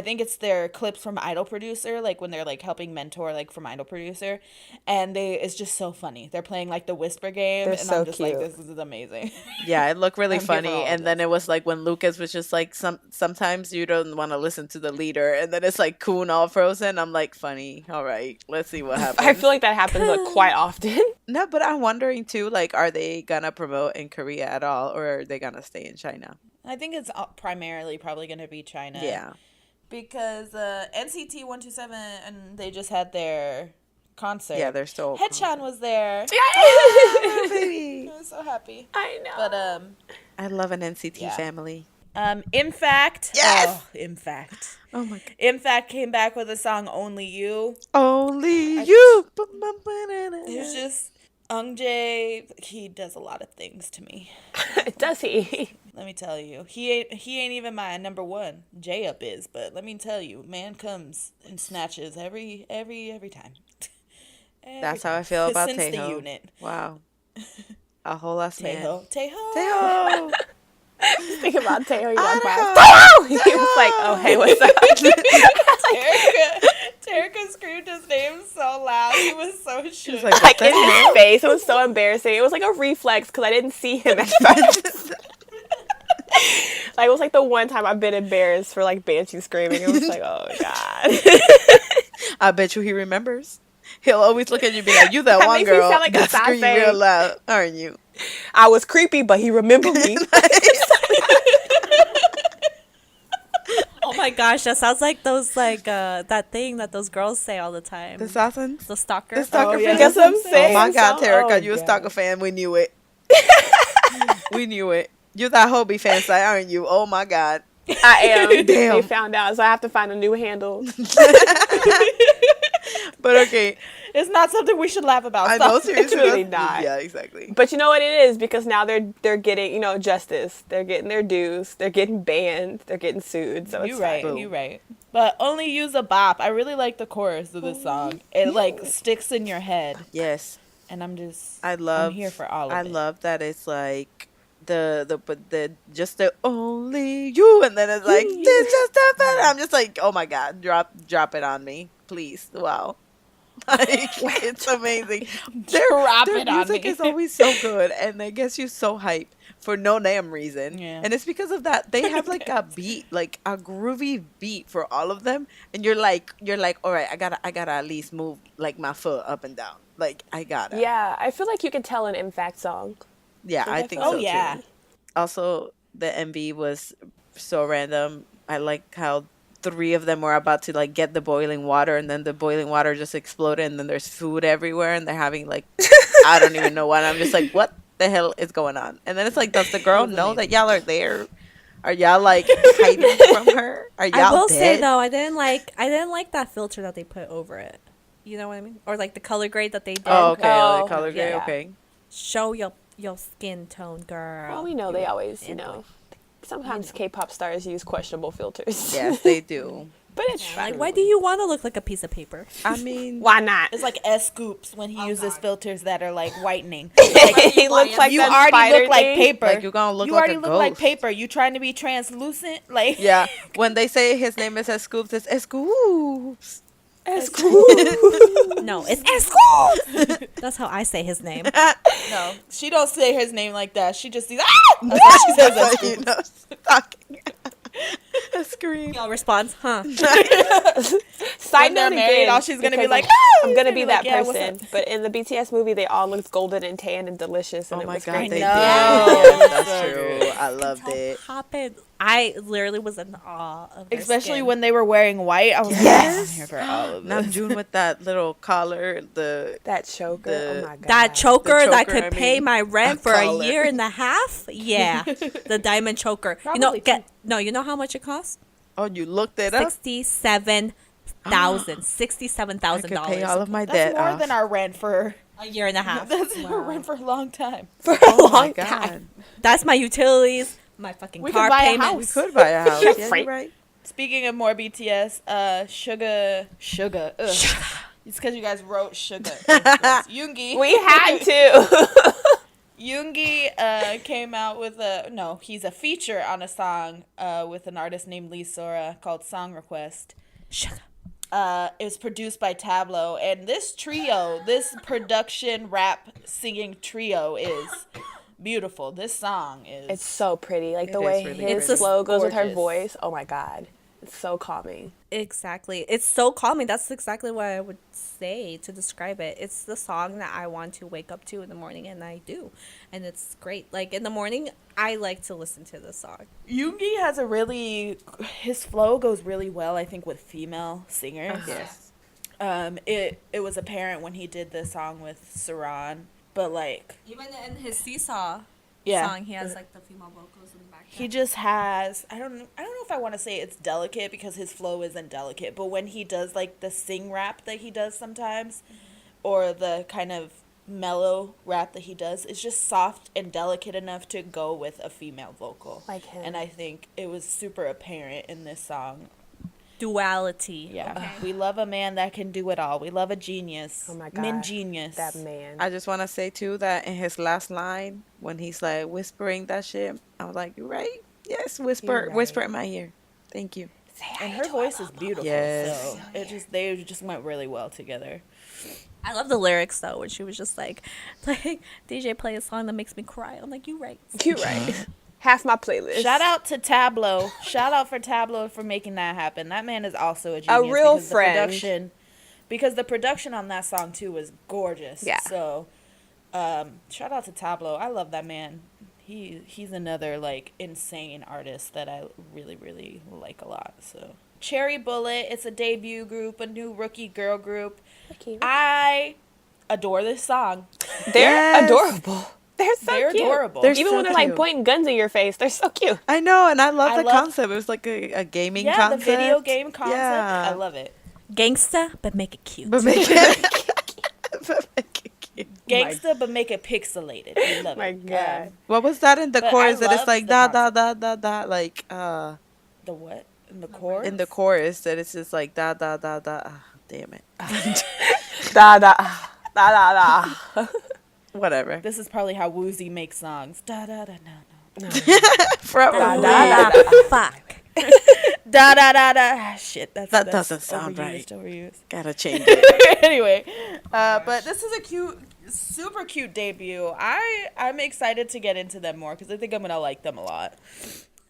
think it's their clips from Idol Producer, like when they're like helping mentor like from Idol Producer, and it's just so funny. They're playing like the whisper game, They're and so I'm just like, cute. this is amazing. Yeah, it looked really I'm giving funny. all And then it was like when Lucas was just like, sometimes you don't want to listen to the leader, and then it's like Kun all frozen. I'm like, funny. All right, let's see what happens. I feel like that happens like, quite often. No, but I'm wondering too, like, are they gonna promote in Korea at all, or are they gonna stay in China? I think it's primarily probably gonna be China. Yeah. Because NCT 127 and they just had their concert. Yeah, they're so Haechan was there. Oh, baby. I was so happy. I know. But I love an NCT Yeah. family. In fact, Yes! in fact, Oh my god. in fact, came back with a song "Only You." Only you. There's just Jae. He does a lot of things to me. Does he? Let me tell you, he ain't even my number one. J up is, but let me tell you, man comes and snatches every time. That's how I feel about Since the Taeho. unit. Wow. A whole ass man. Taeho. Taeho. Think about Taeho. He walked by. Idaho. He was like, "Oh, hey, what's up?" Terica screamed his name so loud. He was so shook. like, Like in his face, it was so embarrassing. It was like a reflex because I didn't see him at first. Like it was like the one time I've been embarrassed for like Banshee screaming. It was like, oh god. I bet you he remembers. He'll always look at you and be like, "You that That one makes me girl sound like a that screamed sassy. real loud, aren't you?" I was creepy, but he remembered me. Oh my gosh, that sounds like those that thing that those girls say all the time. The Sassans? The stalker. The stalker yeah. fan? Guess what I'm saying? Oh my god, So- Terica, oh, you a God. stalker fan. We knew it. We knew it. You that Hobie fan site, aren't you? Oh my god. I am. Damn. They found out, so I have to find a new handle. But okay, It's not something we should laugh about. I Stop. know seriously. It's really that's- not. Yeah, exactly. But you know what it is? Because now they're getting, justice. They're getting their dues. They're getting banned. They're getting sued. So You it's right, fine. you right. But only use a bop. I really like the chorus of this song. It like sticks in your head, Yes, and I'm I'm here for all of I it. love that it's like the just the only you, and then it's like this just happened. I'm just like, oh my god, drop it on me, please. Wow. Like, it's amazing. Drop their it on music me. is always so good, and it gets you so hyped for no damn reason. Yeah. And it's because of that they have like a beat, like a groovy beat for all of them, and you're like, all right, I gotta at least move like my foot up and down. Like I gotta. Yeah, I feel like you can tell an In Fact song. Yeah, I think Oh so yeah. too. Also, the MV was so random. I like how 3 of them were about to like get the boiling water, and then the boiling water just exploded, and then there's food everywhere, and they're having like I don't even know what. I'm just like, what the hell is going on? And then it's like, does the girl know that y'all are there? Are y'all like hiding from her? Are y'all I will dead? say though, I didn't like that filter that they put over it. You know what I mean? Or like the color grade that they did. Oh, okay. Oh, The color grade. yeah. Okay. Show your skin tone, girl. Well, we know they always, sometimes K-pop stars use questionable filters. Yes, they do. But it's fine. Like, why do you want to look like a piece of paper? I mean, Why not? It's like S scoops when he uses filters that are like whitening. He looks like You that already spider look like thing. paper. like you're gonna look you like already a look like ghost. paper. You trying to be translucent? Like Yeah, when they say his name is Scoops, it's Scoops. No, it's Esco. That's how I say his name. no, she don't say his name like that. She just sees That's how she says That's that. how you know she's talking. A scream. Y'all responds, huh? Side When they're note married, again, all she's gonna be because like, I'm gonna be that like, yeah, what's person. up? But in the BTS movie, they all looked golden and tan and delicious, and Oh it my was god, great. they know. did. Yes, That's true. I loved it. Poppin'. I literally was in awe of their Especially skin. when they were wearing white. I was Yes. like, I'm here for all of Now this. June with that little collar, That choker, The- oh my god. that choker, that choker, could I pay mean, my rent a for a collar. year and a half. Yeah, the diamond choker. Probably You know how much it costs? Oh, you looked it up? $67,000. I could pay all of my That's debt more off. than our rent for. a year and a half. That's our rent for a long time. for a Oh my long god. time. That's my utilities, my fucking We car could buy a payment. house. We could buy a house. Yeah, Yeah, right. you're right. Speaking of more BTS, sugar. Ugh. It's because you guys wrote sugar. Yoongi. We had to. Yoongi came out with he's a feature on a song with an artist named Lee Sora called Song Request. Sugar. It was produced by Tableau, and this production rap singing trio is beautiful. This song is It's so pretty, like the It way is really his pretty. flow goes with her Gorgeous. voice. Oh my god, it's so calming. Exactly. It's so calming. That's exactly what I would say to describe it. It's the song that I want to wake up to in the morning, and I do. And it's great. Like, in the morning, I like to listen to this song. Yoongi has his flow goes really well, I think, with female singers. Yes. It was apparent when he did the song with Saran, but like Even in his Seesaw Yeah. song, he has like the female vocals in the background. he just has I don't know if I want to say it's delicate because his flow isn't delicate, but when he does like the sing rap that he does sometimes, or the kind of mellow rap that he does, it's just soft and delicate enough to go with a female vocal. Like him. And I think it was super apparent in this song. Duality. Yeah. Okay. We love a man that can do it all. We love a genius. Oh my God. Min genius. That man. I just want to say too that in his last line, when he's like whispering that shit, I was like, "You're right. Yes, whisper, You're whisper right. in my ear. Thank you." And her voice is beautiful. Yes. So they just went really well together. I love the lyrics though, where she was just like DJ play a song that makes me cry. I'm like, you right. You're right. Half my playlist. Shout out to Tableau. Shout out for Tableau for making that happen. That man is also a genius. real because friend. Because the production on that song too was gorgeous. Yeah. So, shout out to Tableau. I love that man. He's another like insane artist that I really really like a lot. So, Cherry Bullet. It's a debut group, a new rookie girl group. Okay. I adore this song. They're Yes. adorable. They're so They're cute. adorable. They're Even so when they're like cute. pointing guns in your face, they're so cute. I know, and I love I the love- concept. It was like a gaming yeah, concept. the video game concept. Yeah. I love it. Gangsta, but make it cute. But make it, but make it cute. Gangsta, but make it pixelated. I love My it. God. What was that in the But chorus? I That it's love like the da da da da da, like The what? In the chorus? in the chorus that it's just like da da da da. Ah, damn it. Da da da da da. Whatever. This is probably how Woozy makes songs. Da da da no Probably. Da da da. Fuck. da da da da. Ah, shit, that's That doesn't sound right. Overused. Gotta change it. Anyway, but this is a cute, super cute debut. I'm excited to get into them more because I think I'm gonna like them a lot.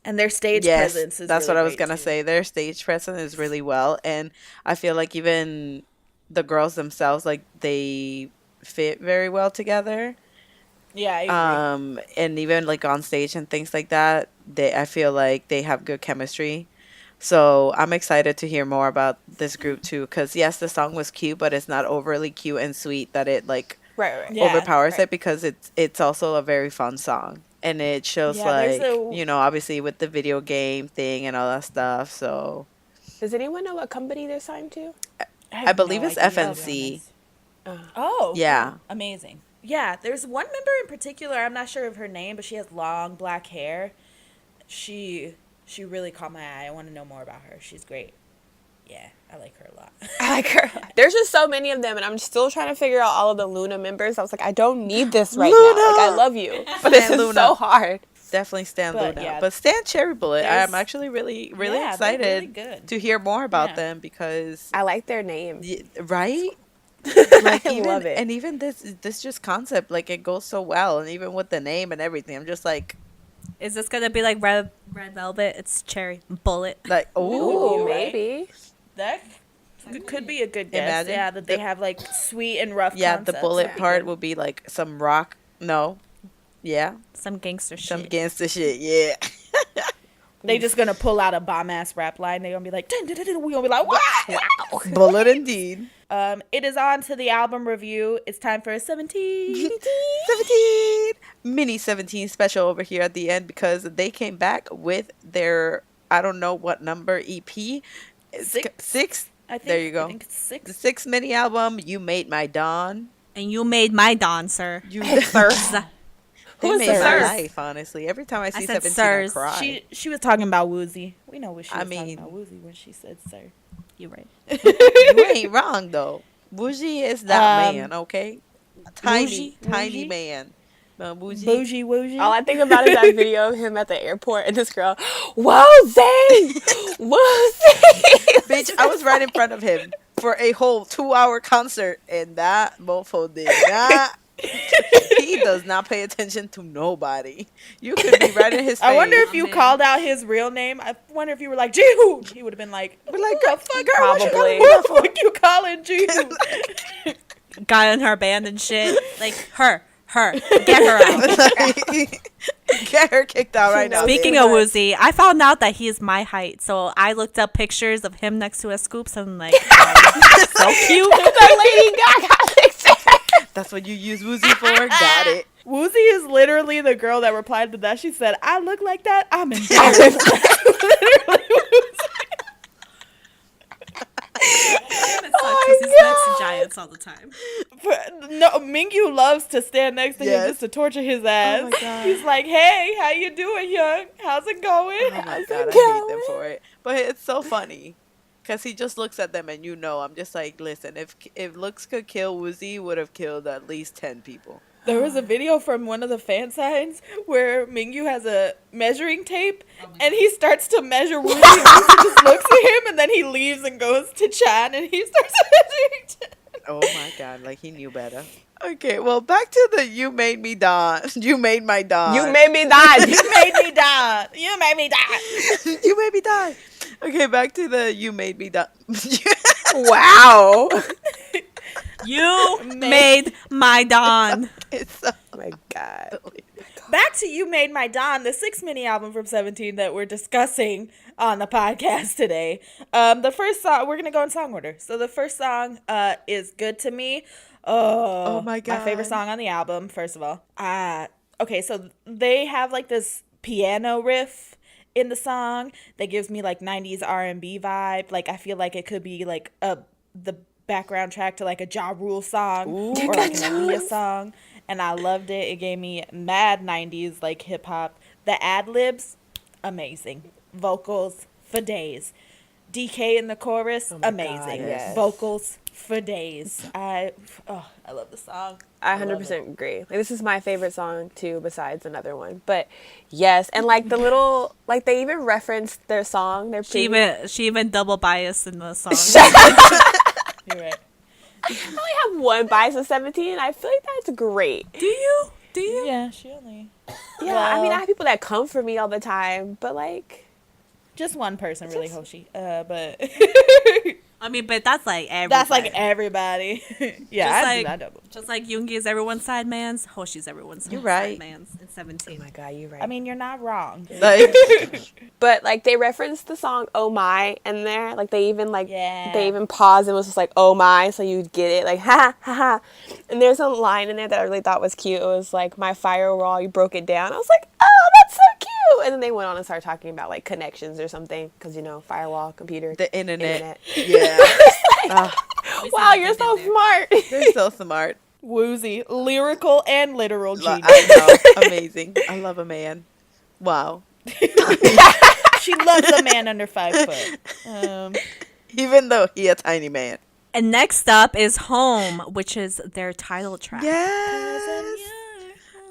And their stage Yes, presence is that's really what I was great, gonna too. say. Their stage presence is really well, and I feel like even the girls themselves, like they fit very well together. Yeah, I agree. And even like on stage and things like that, I feel like they have good chemistry. So I'm excited to hear more about this group too, because yes, the song was cute, but it's not overly cute and sweet that it like Right. Yeah, overpowers right. it, because it's also a very fun song, and it shows Yeah, like there's obviously with the video game thing and all that stuff. So Does anyone know what company they're signed to? have believe no it's idea, to be FNC. honest. Oh. Yeah. Amazing. Yeah, there's one member in particular, I'm not sure of her name, but she has long black hair. She really caught my eye. I want to know more about her. She's great. Yeah, I like her a lot. I like her. There's just so many of them, and I'm still trying to figure out all of the Luna members. I was like, I don't need this right now. Like, I love you, but this is Luna. so hard. Definitely Stan But, Luna. yeah, But Stan Cherry Bullet, there's- I'm actually really Yeah, they're excited really good. to hear more about Yeah. them, because I like their name. right? I Even, love it. And even this just concept, like it goes so well, and even with the name and everything, I'm just like Is this gonna be like red velvet? It's cherry bullet. ooh. Ooh, maybe. That could be a good guess. Imagine Yeah, that they the- have like sweet and rough Yeah, the concepts. bullet That'd be part good. will be like some rock. No. Yeah. Some gangster shit. Some gangster shit. Yeah. They just gonna pull out a bomb ass rap line. They gonna be like, dun, dun, dun, dun. We gonna be like, wow. Bullet indeed. It is on to the album review. It's time for a 17. 17 mini 17 special over here at the end, because they came back with their I don't know what number EP. Six. I think, There you go. I think it's 6. The 6 mini album. You Made My Dawn. And you made my dawn, sir. You Sirs. They Who is made my Sirs? life, honestly. Every time I see said 17, Sirs. I cry. She was talking about Woozy. We know what she I was talking mean- about Woozy when she said sir. You're right. You ain't wrong though. Bougie is that man, okay? Tiny Bougie? man. Bougie. Bougie Woozy. All I think about is that video of him at the airport and this girl, Woozy! Woozy! Bitch, I was right in front of him for a whole 2-hour concert, and that mofo did not. He does not pay attention to nobody. You could be right in his face. I wonder if you man. called out his real name. I wonder if you were like, Jehu. He would have been like, We're like, girl, fuck, girl, what you Probably. calling- what the fuck you calling Jehu? Guy in her band and shit. Like her Her. Get her out. Get her kicked out right now. Speaking of Woozy, I found out that he's my height, so I looked up pictures of him next to a Scoops and I'm like, oh, so cute. Lady Gaga picture. That's what you use Woozy for? Got it. Woozy is literally the girl that replied to that. She said, I look like that? I'm embarrassed. Literally Woozy. Because he's next to giants all the time. No, Mingyu loves to stand next to him just to torture his ass. Oh my God. He's like, hey, how you doing, young? How's it going? Oh my God, I hate them for it. But it's so funny. Because he just looks at them and I'm just like, listen, if looks could kill, Woozy would have killed at least 10 people. There was a video from one of the fan signs where Mingyu has a measuring tape and he starts to measure Woozy and Woozy just looks at him and then he leaves and goes to Chan and he starts measuring Chan. Oh my God, like he knew better. Okay, well, back to the You Made Me Dawn. You made my dawn. You made me die. You made me die. You made me die. You made me die. Okay, back to the You Made Me Dawn. Wow. You made my dawn. It's so Oh my God. Back to You Made My Dawn, the 6 mini album from 17 that we're discussing on the podcast today. The first song, we're going to go in song order. So the first song is Good to Me. Oh my God. My favorite song on the album, first of all. Okay, so they have like this piano riff in the song that gives me like 90s R&B vibe. Like I feel like it could be like the background track to like a Ja Rule song or like an Aaliyah song. And I loved it. It gave me mad 90s like hip hop. The ad libs, amazing. Vocals for days. DK in the chorus, amazing. God, yes. Vocals for days. I love the song. I 100% agree. Like, this is my favorite song too, besides another one. But yes, and like the little, like they even referenced their song. She even double biased in the song. You're right. I only have one bias of 17. I feel like that's great. Do you? Yeah, she only. Yeah, I mean, I have people that come for me all the time, but like, Just one person, really, Hoshi. But I mean, but that's like everybody. that's like everybody. Yeah, I do not double. Just like Yoongi is everyone's side man's, Hoshi's everyone's You're right. side man's in 17. oh my God, you're right. I mean, you're not wrong. like, but like they referenced the song "Oh My" in there. Like they even Yeah. they even paused and was just like "Oh my," so you'd get it. Like ha ha ha. And there's a line in there that I really thought was cute. It was like "My firewall, you broke it down." I was like, oh, that's so cute. And then they went on and started talking about like connections or something because firewall, computer, the internet. internet. Yeah. Wow, you're so smart. They're so smart. Woozy, lyrical and literal genius. I know. Amazing. I love a man. Wow. She loves a man under 5 foot. Even though he a tiny man. And next up is Home, which is their title track. Yes.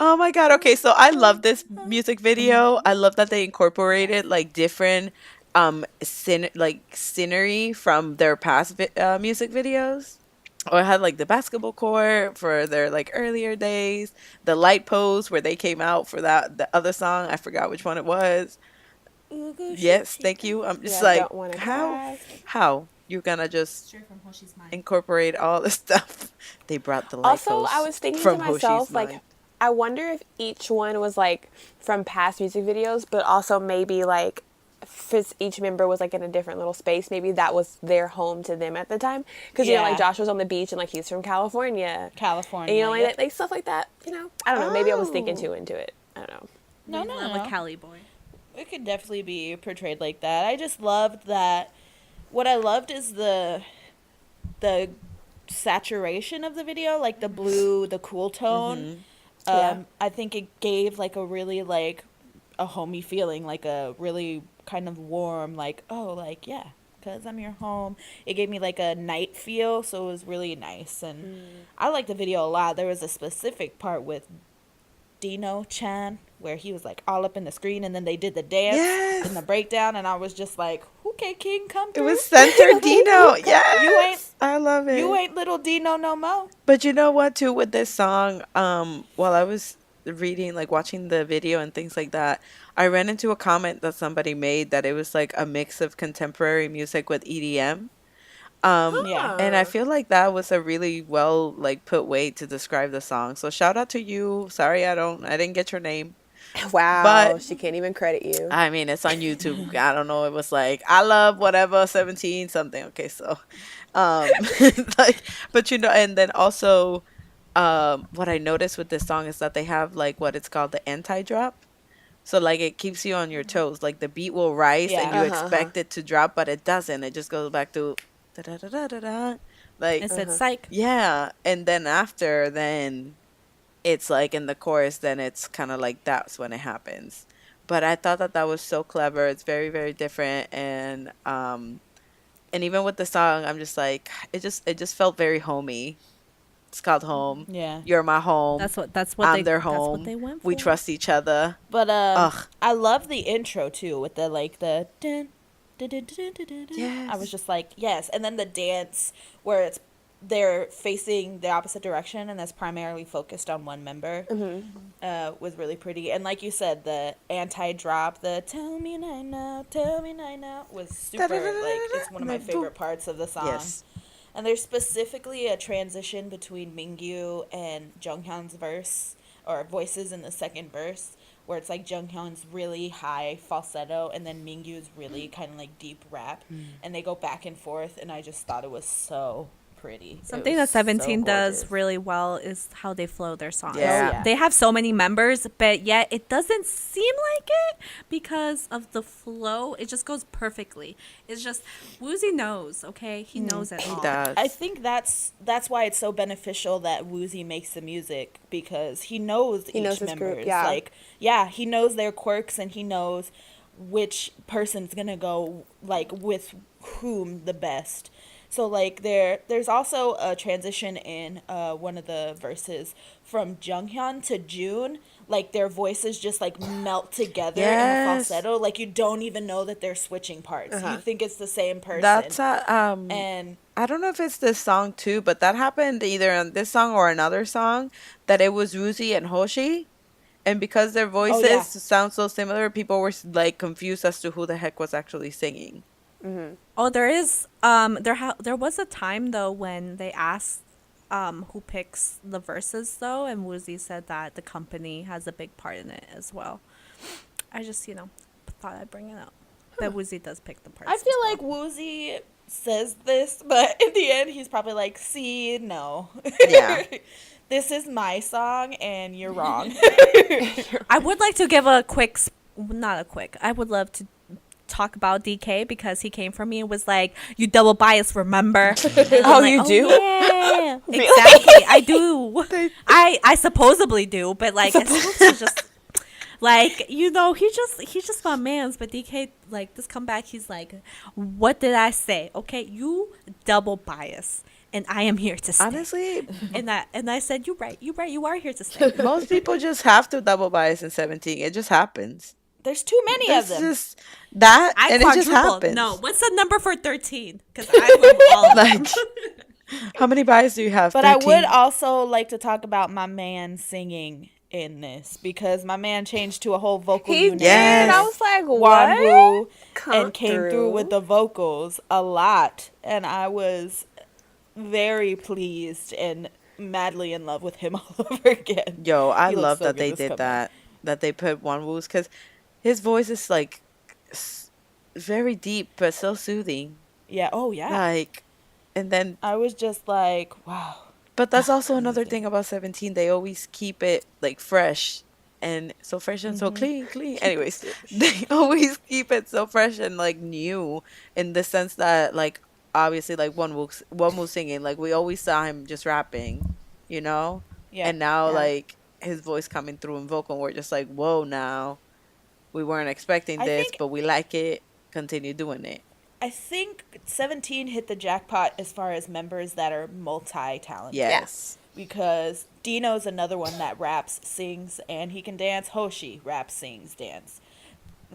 Oh my God. Okay, so I love this music video. I love that they incorporated like different scenery from their past music videos. Or it had like the basketball court for their like earlier days, the light pose where they came out for the other song. I forgot which one it was. Yes, thank you. I'm just Don't wanna how you're gonna just incorporate all the stuff. They brought the light Also, pose I was thinking from to myself, Hoshi's like, mind. I wonder if each one was like from past music videos, but also maybe like if each member was like in a different little space. Maybe that was their home to them at the time. Because like Josh was on the beach and like he's from California. California. And like stuff like that. I don't know. Maybe I was thinking too into it. I don't know. No. A Cali boy. It could definitely be portrayed like that. I just loved that. What I loved is the saturation of the video, like the blue, the cool tone. Yeah. I think it gave like a really like a homey feeling, like a really kind of warm, like, oh, like, yeah, because I'm your home. It gave me like a night feel, so it was really nice. And I liked the video a lot. There was a specific part with Dino Chan where he was like all up in the screen, and then they did the dance and the breakdown, and I was just like, okay, King, come It through. was Center Dino. Yes. You I love it. You ain't little Dino no more. But you know what, too, with this song, while I was reading, like watching the video and things like that, I ran into a comment that somebody made that it was like a mix of contemporary music with EDM. Yeah. And I feel like that was a really well like put way to describe the song. So shout out to you. Sorry I didn't get your name. Wow, But she can't even credit you. I mean, it's on YouTube. I don't know. It was like, I love whatever 17 something. Okay, so um like, but and then also what I noticed with this song is that they have like what it's called the anti-drop. So like it keeps you on your toes. Like the beat will rise and Yeah. you expect it to drop, but it doesn't. It just goes back to da da da da da da. Like It said psych. yeah, and then after then it's like in the chorus, then it's kind of like that's when it happens. But I thought that that was so clever. It's very very different, and even with the song, I'm just like it just felt very homey. It's called Home. Yeah. You're my home. That's what I'm their that's what home. they went for. We trust each other. But Ugh. I love the intro too with the like the dun, dun, dun, dun, dun, dun, dun. Yes. I was just like, yes, and then the dance where they're facing the opposite direction and that's primarily focused on one member was really pretty. And like you said, the anti-drop, the tell me now was super, like, it's one of my favorite parts of the song. Yes. And there's specifically a transition between Mingyu and Junghyun's verse, or voices in the second verse, where it's like Junghyun's really high falsetto and then Mingyu's really kind of like deep rap. And they go back and forth, and I just thought it was so pretty. Something It that was 17 so does gorgeous. really well is how they flow their songs. Yeah. Yeah. They have so many members, but yet it doesn't seem like it because of the flow. It just goes perfectly. It's just Woozy knows, okay? He knows it He all. does. I think that's why it's so beneficial that Woozy makes the music, because he knows He knows each his member's group, yeah. like, yeah, he knows their quirks and he knows which person's gonna go like with whom the best. So like there's also a transition in one of the verses from Junghyun to June. Like their voices just like melt together in a Yes. falsetto. Like you don't even know that they're switching parts. You think it's the same person. That's and I don't know if it's this song too, but that happened either on this song or another song, that it was Ruzi and Hoshi. And because their voices yeah. sound so similar, people were like confused as to who the heck was actually singing. Oh, there is there was a time though when they asked who picks the verses though, and Woozy said that the company has a big part in it as well. I just, thought I'd bring it up. That Woozy does pick the parts. I feel as like well. Woozy says this, but in the end, he's probably like, see, no. Yeah. This is my song, and you're wrong. I would like to give I would love to talk about DK because he came from me and was like, you double bias, remember? Oh, you do? Yeah. Exactly. I do. I supposedly do, but like it's supposed to just like, he just my man's, but DK, like, this comeback, he's like, what did I say? Okay, you double bias, and I am here to stay. Honestly, And I said, you right, you are here to stay. most people just have to double bias in 17. It just happens. There's too many of It's them. just that, I and it just quadrupled. happens. No, what's the number for 13? Because I love all of them. Like, how many bias do you have? But I 13? would also like to talk about my man singing in this, because my man changed to a whole vocal He unit. did. Yes. I was like, Wan what? Woo, Come and came through through. with the vocals a lot, and I was very pleased and madly in love with him all over again. Yo, I He looks love so that good they this did comeback. that they put One Woo's, because his voice is like very deep but so soothing. Yeah. Oh yeah. Like, and then, I was just like, wow. but that's also another thing about 17. They always keep it like fresh, and so fresh and so clean. Anyways, they always keep it so fresh and like new, in the sense that, like, obviously, like One Woo singing, like we always saw him just rapping, Yeah. and now Yeah. like his voice coming through in vocal, and we're just like, whoa, now we weren't expecting I this, think- but we like it. Continue doing it. I think 17 hit the jackpot as far as members that are multi-talented. Yes. Because Dino's another one that raps, sings, and he can dance. Hoshi raps, sings, dance.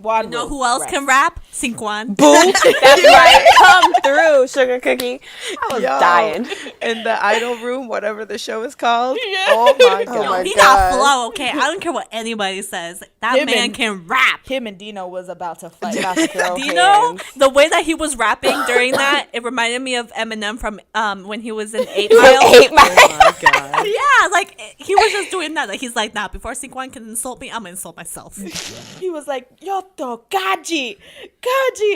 Wanwoo. You know who else can rap? Singkwan. Boom. That's right. Come through, Sugar Cookie. I was dying. In the Idol Room, whatever the show is called. Yeah. Oh my god. Oh my He God. got flow, okay? I don't care what anybody says. That Him man and- can rap. Him and Dino was about to fight. About to throw Do you know hands. the way that he was rapping during that? It reminded me of Eminem from when he was in 8 Mile. 8 Mile. Oh my god. Yeah, like he was just doing that. Like he's like, nah, before Singkwan can insult me, I'm gonna insult myself. He was like, Yoto, Gaji,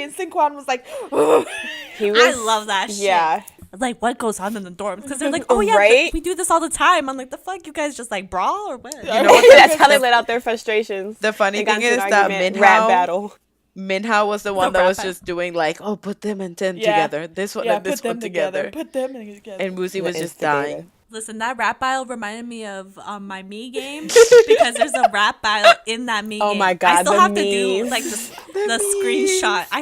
and Sinquan was like, He I love that shit. Yeah. Like what goes on in the dorms? Because they're like, oh yeah, Right? we do this all the time. I'm like, the fuck, you guys just like brawl or what? You know what? That's how they let out their frustrations. The funny They got thing into is an that argument, rap Minhao, battle. Minhao was the one The that rap was battle. just doing like, oh, put them and 10 Yeah. together. This one yeah, and this put them one together. Put them together. And Woozy was The just instigator. dying. Listen, that rap battle reminded me of my me game because there's a rap battle in that me Oh game. my I God, still the have to do memes. like the screenshot. I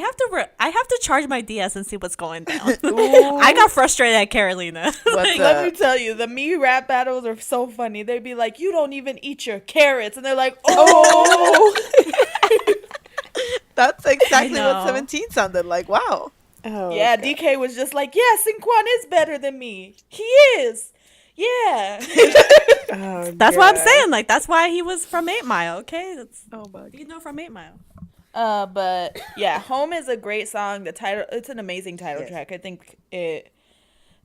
have to charge my DS and see what's going down. Ooh. I got frustrated at Carolina. What's Let me up? tell you, the me rap battles are so funny. They'd be like, you don't even eat your carrots. And they're like, oh. That's exactly what know. 17 sounded like. Wow. Oh, Yeah, God. DK was just like, yeah, Sinquan is better than me. He is. Yeah. Oh, That's what I'm God. saying. Like that's why he was from 8 Mile. Okay, that's Oh my god. you know from 8 Mile. But yeah, Home is a great song. The title, it's an amazing title Yes. track. I think it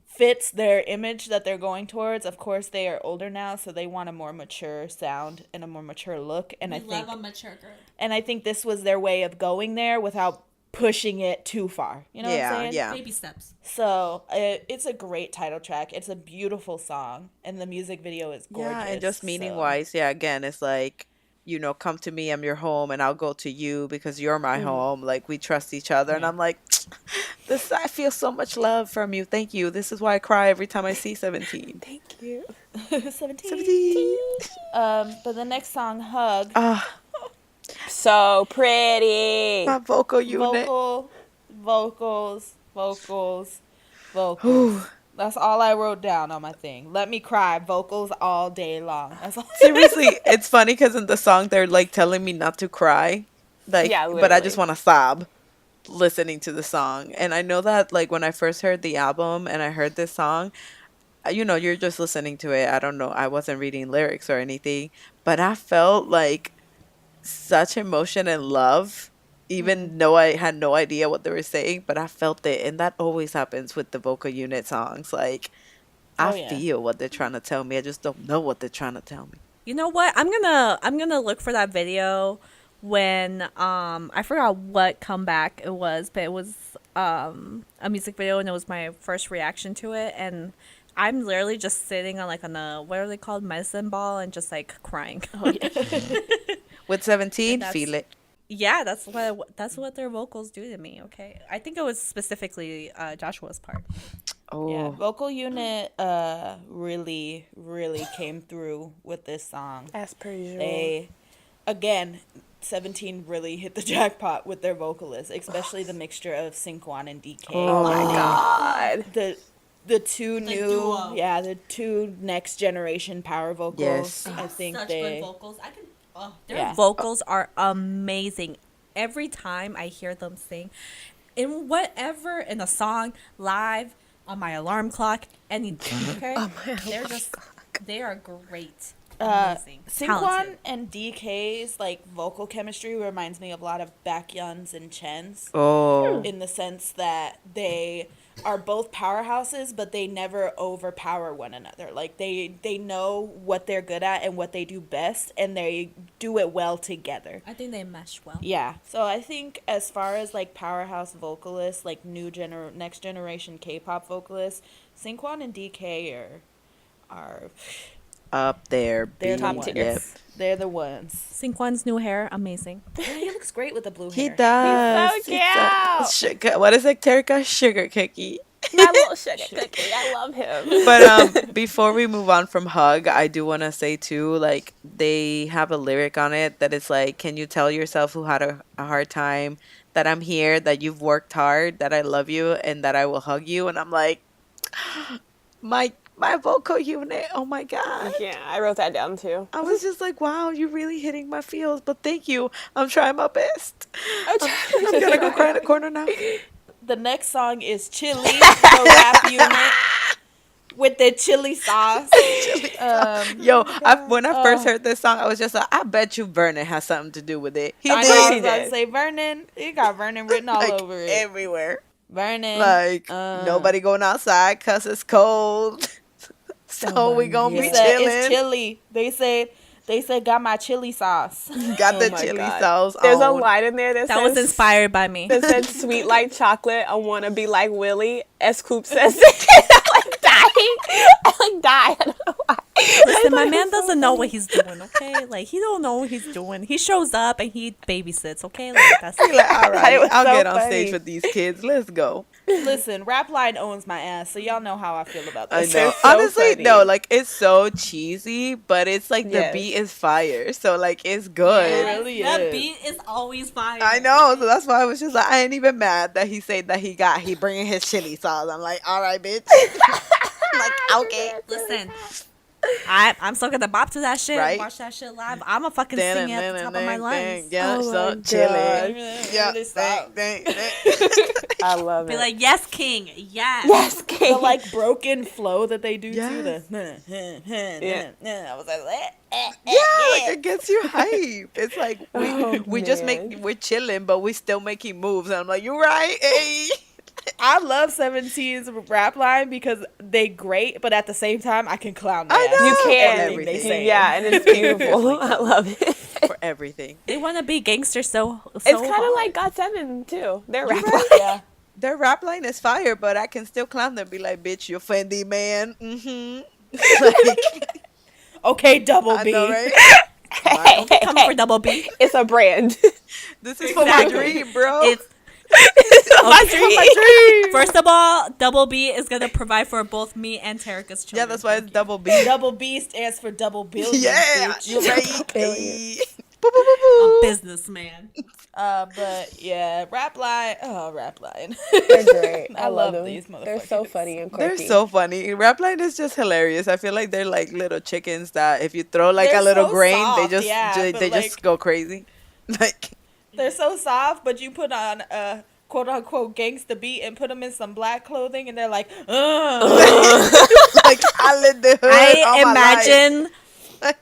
fits their image that they're going towards. Of course, they are older now, so they want a more mature sound and a more mature look. And I think, mature girl. and I think this was their way of going there without pushing it too far. You know what I'm saying? Yeah. Baby steps. So it's a great title track. It's a beautiful song, and the music video is gorgeous. Yeah, and just meaning so- wise, yeah, again, it's like, you know, come to me, I'm your home, and I'll go to you because you're my home. Like, we trust each other. And I'm like, this, I feel so much love from you. Thank you. This is why I cry every time I see 17. Thank you. 17. 17. But the next song, Hug, Ah, So pretty. my vocal unit. vocals. Ooh. That's all I wrote down on my thing. Let me cry. Vocals all day long. That's all. Seriously, it's funny because in the song they're like telling me not to cry, like, Yeah, but I literally. just want to sob listening to the song. And I know that like when I first heard the album and I heard this song, you know, you're just listening to it. I don't know, I wasn't reading lyrics or anything, but I felt like such emotion and love, even though I had no idea what they were saying, but I felt it. And that always happens with the vocal unit songs. Like, I Oh, yeah. feel what they're trying to tell me. I just don't know what they're trying to tell me. You know what? I'm gonna look for that video when I forgot what comeback it was, but it was a music video and it was my first reaction to it, and I'm literally just sitting on a what are they called, medicine ball, and just like crying. Oh, yeah. With 17, That's- feel it. Yeah, that's what their vocals do to me. Okay, I think it was specifically Joshua's part. Oh, Yeah, vocal unit really came through with this song. As per usual. They, again, 17 really hit the jackpot with their vocalists, especially the mixture of Sinquan and DK. Oh my God. The two new, duo. the two next generation power vocals. Yes. I think Such they. good vocals. Their Yeah. vocals are amazing. Every time I hear them sing, in whatever, in a song, live, on my alarm clock, anything. Okay, they are great. Amazing. Sinquan Talented. and DK's like vocal chemistry reminds me of a lot of Baekhyun's and Chen's. oh, In the sense that they are both powerhouses, but they never overpower one another. Like they know what they're good at and what they do best, and they do it well together. I think they mesh well. Yeah. So I think as far as like powerhouse vocalists, like next generation K-pop vocalists, Sinquan and DK are up there. they're the Top ones. tier. Yep. They're the ones. Sinquan's new hair, amazing. Yeah, he looks great with the blue He hair. does. He's so He's a cute. sugar, what is it, Terika? Sugar cookie. My little sugar cookie. I love him. But before we move on from Hug, I do want to say too, like, they have a lyric on it that is like, can you tell yourself who had a hard time that I'm here, that you've worked hard, that I love you, and that I will hug you? And I'm like, my my vocal unit. Oh my God. Yeah, I wrote that down too. I was just like, wow, you're really hitting my feels, but thank you. I'm trying my best. I'm gonna go cry in the corner now. The next song is Chili, the rap unit with the chili sauce. Yo, when I first heard this song, I was just like, I bet you Vernon has something to do with it. He I did. know, I was He about did. to say Vernon. He got Vernon written all Like, over it. everywhere. Vernon. Like, nobody going outside because it's cold. So we gonna He be said chilling. it's chili. They said got my chili sauce. Got the my chili God. sauce There's a on. line in there that That was says, inspired by me. that said, sweet like chocolate, I want to be like Willie. S. Coop says it. I'm like dying. I like die. I don't know why. Listen, my man doesn't know what he's doing, okay? Like, he don't know what he's doing. He shows up and he babysits, okay? Like, that's He like, all it right, was I'll so get on funny. stage with these kids. Let's go. Listen, Rapline owns my ass, so y'all know how I feel about I this. know. so Honestly, funny. no, like it's so cheesy, but it's like the Yes. beat is fire, so like it's good. It really that is. beat is always fire. I know, so that's why I was just like, I ain't even mad that he said that he bringing his chili sauce. I'm like, all right, bitch. Like, okay. Listen, I'm still gonna bop to that shit. Right? Watch that shit live. I'm a fucking sing it at the top of my lungs. Yeah, Oh so my chilling. God. Yeah, Really stop. dang. I love Be it. like, yes, king, yes. yes, The King. like broken flow that they do too. Yes. I was like, Yeah, like it gets you hype. It's like we just man. we're chilling, but we still making moves. And I'm like, you right? Hey. I love 17's rap line because they great, but at the same time, I can clown their I ass know. You for can. everything they say. Yeah, and it's beautiful. I love it. For everything. They want to be gangsters so It's kind of hard. like GOT7 too. They're You're rapping. right. Yeah. Their rap line is fire, but I can still clown them. Be like, bitch, you Fendi man. Mm-hmm. Like, Okay, Double I B. know, right? Don't be coming for double B. It's a brand. This is for my Exactly. dream, bro. It's My First of all, Double B is gonna provide for both me and Tarika's children. Yeah, that's why it's double B. dream. Double B stands for double billion. Yeah, bitch. you're right. Billion. Hey. Boo, boo, boo, boo. a businessman. But yeah, rap line. They're great. I love them. these motherfuckers. They're so funny and They're quirky. so funny. Rapline is just hilarious. I feel like they're like little chickens that if you throw like They're a little so grain, they soft, just yeah, they but, just like- go crazy. Like They're so soft, but you put on a quote unquote gangsta beat and put them in some black clothing, and they're like, like I lived the hood all my life.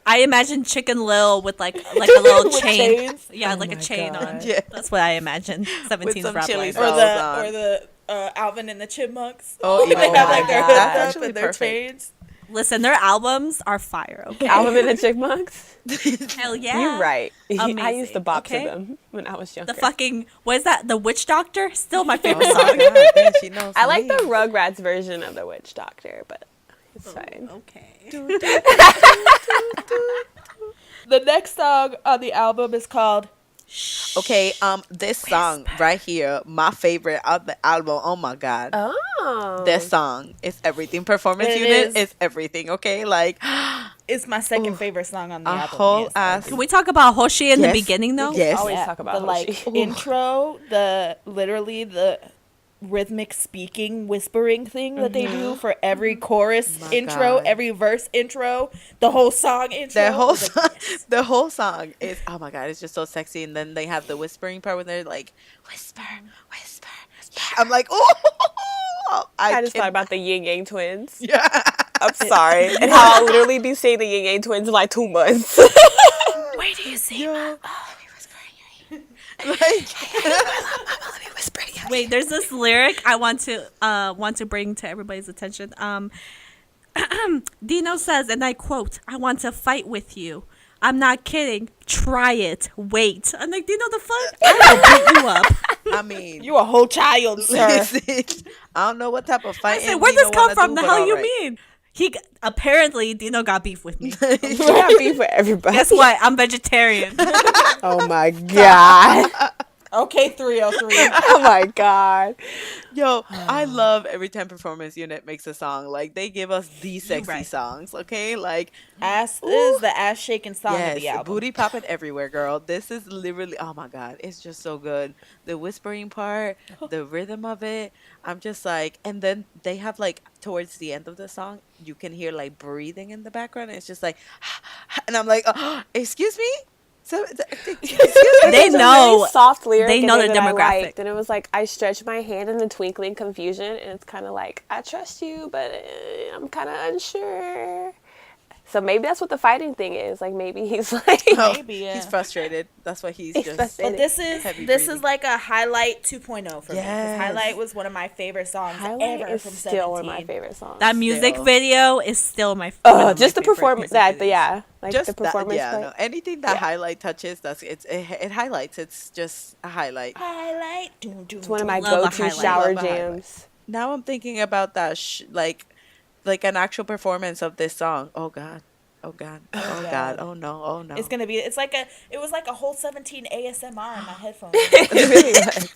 I imagine Chicken Lil with like a little With chain. chains? Yeah, Oh like a my chain on. God. Yeah. That's what I imagine. 17's some rap chili line. sauce. or the Alvin and the Chipmunks. Oh, they even have my like their God. hoods That's up actually and their perfect. chains. Listen, their albums are fire. Okay. Alvin and the Chipmunks. Hell yeah. You're right. I Amazing, used to bop okay? to them when I was younger. The fucking what is that? The Witch Doctor? Still my favorite Oh my song. God, damn, she knows I like the names. Rugrats version of the Witch Doctor, but it's fine. Okay. The next song on the album is called Okay, this song right here, my favorite of the album. Oh my God. Oh. This song is everything. Performance It unit is. is everything. Okay, like It's my second favorite song on the a album. whole yes, I ass. Can we talk about Hoshi in the Yes. beginning though? Yes. Always talk about the like Hoshi. intro, the literally the rhythmic speaking whispering thing that they do for every chorus My intro, God. every verse intro, the whole song intro. The whole I was like, song, the whole song is oh my God, it's just so sexy. And then they have the whispering part when they're like whisper, whisper. Yeah. I'm like, oh, I just can- thought about the Yin Yang twins. Yeah. I'm sorry. And how I'll literally be seeing the Yin Yang twins in like 2 months. Where do you see? Yo. Like, Let me whisper in your ear. Wait, there's this lyric I want to bring to everybody's attention. Dino says, and I quote, "I want to fight with you. I'm not kidding. Try it. Wait." I'm like, Dino, the fuck? I will beat you up. I mean, You a whole child, sir. listen, I don't know what type of I fight. said, where'd this come from? The hell you mean? Apparently Dino got beef with me. We got beef for everybody. Guess what? I'm vegetarian. Oh my God. Okay, 303. Oh my god. Yo, I love every time Performance Unit makes a song. Like, they give us the sexy right. songs, okay? Like, Ass ooh. this is the ass shaking song of the Yes, album. booty popping everywhere, girl. This is literally, oh my God, it's just so good. The whispering part, the rhythm of it, I'm just like, and then they have like, towards the end of the song, you can hear like breathing in the background. And it's just like, and I'm like, oh, excuse me? Excuse me? They There's a know. really soft lyric They in know there the that I demographic. liked, and it was like, I stretch my hand in the twinkling confusion, and it's kind of like, I trust you, but I'm kind of unsure. So maybe that's what the fighting thing is. Like, maybe he's like, Oh, Maybe, yeah. he's frustrated. That's why he's just. frustrated. But this is Heavy this breathing. is like a highlight 2.0 for me. Because Yes. highlight was one of my favorite songs Highlight ever is from still one of 17. my favorite songs. That music Still. video is still my. Oh, just the performance. Yeah, like Just the performance. that, yeah, part. no, anything that highlight touches, it highlights. It's just a highlight. Highlight. It's one of my Love a go-to highlight. shower Love a highlight. jams. Now I'm thinking about that, like an actual performance of this song. Oh God, oh God, oh God, oh no, oh no. It's gonna be. It was like a whole 17 ASMR in my headphones. It really was.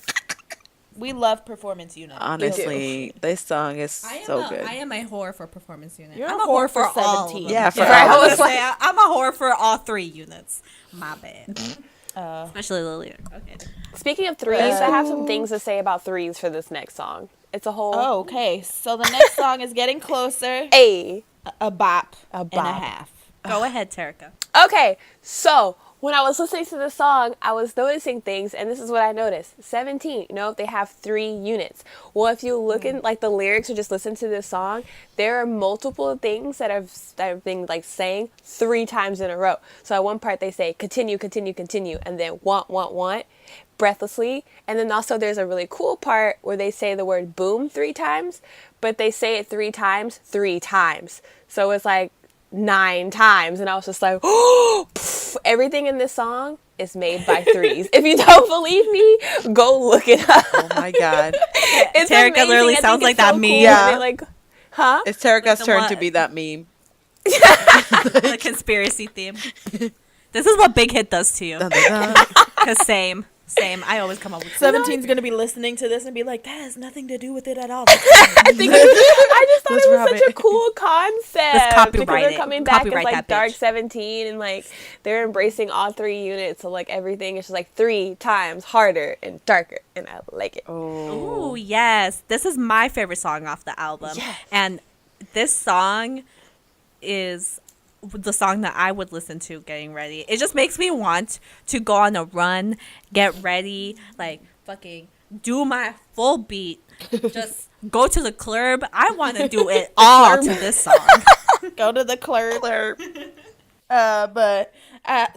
We love Performance Unit. Honestly, this song is so good. I am a whore for Performance Unit. You're I'm a whore for all of 17. them. Yeah, for Right, all I of was them. like- I'm a whore for all 3 units. My bad. Especially the lyric. Okay. Speaking of threes, I have some things to say about threes for this next song. It's a whole Oh, okay. So the next song is Getting Closer. A. A bop. A And a bop. half. Go ahead, Terica. Okay, so when I was listening to the song, I was noticing things, and this is what I noticed. 17, they have 3 units. Well, if you look in like the lyrics or just listen to this song, there are multiple things that have been like saying 3 times in a row. So at one part they say continue, continue, continue, and then want, breathlessly. And then also there's a really cool part where they say the word boom 3 times, but they say it 3 times, 3 times. So it's like 9 times, and I was just like, oh, everything in this song is made by threes. If you don't believe me, go look it up. Oh my God, It's Terica amazing. literally I think sounds it's like so that cool meme. when Yeah. they're like, huh? it's Terica's the turn one- to be that meme. The conspiracy theme. This is what Big Hit does to you. Dun, dun, dun. Cause same. I always come up with 17's gonna be listening to this and be like, that has nothing to do with it at all. I just thought Let's it was rob such it. a cool concept. Let's copyright because they're it. coming back as Copyright like that Dark bitch. 17, and like they're embracing all 3 units. So like everything is just like 3 times harder and darker, and I like it. Ooh, yes. This is my favorite song off the album. Yes. And this song is the song that I would listen to getting ready. It just makes me want to go on a run, get ready, like fucking do my full beat, just go to the club. I want to do it all to this song. Go to the clerk. But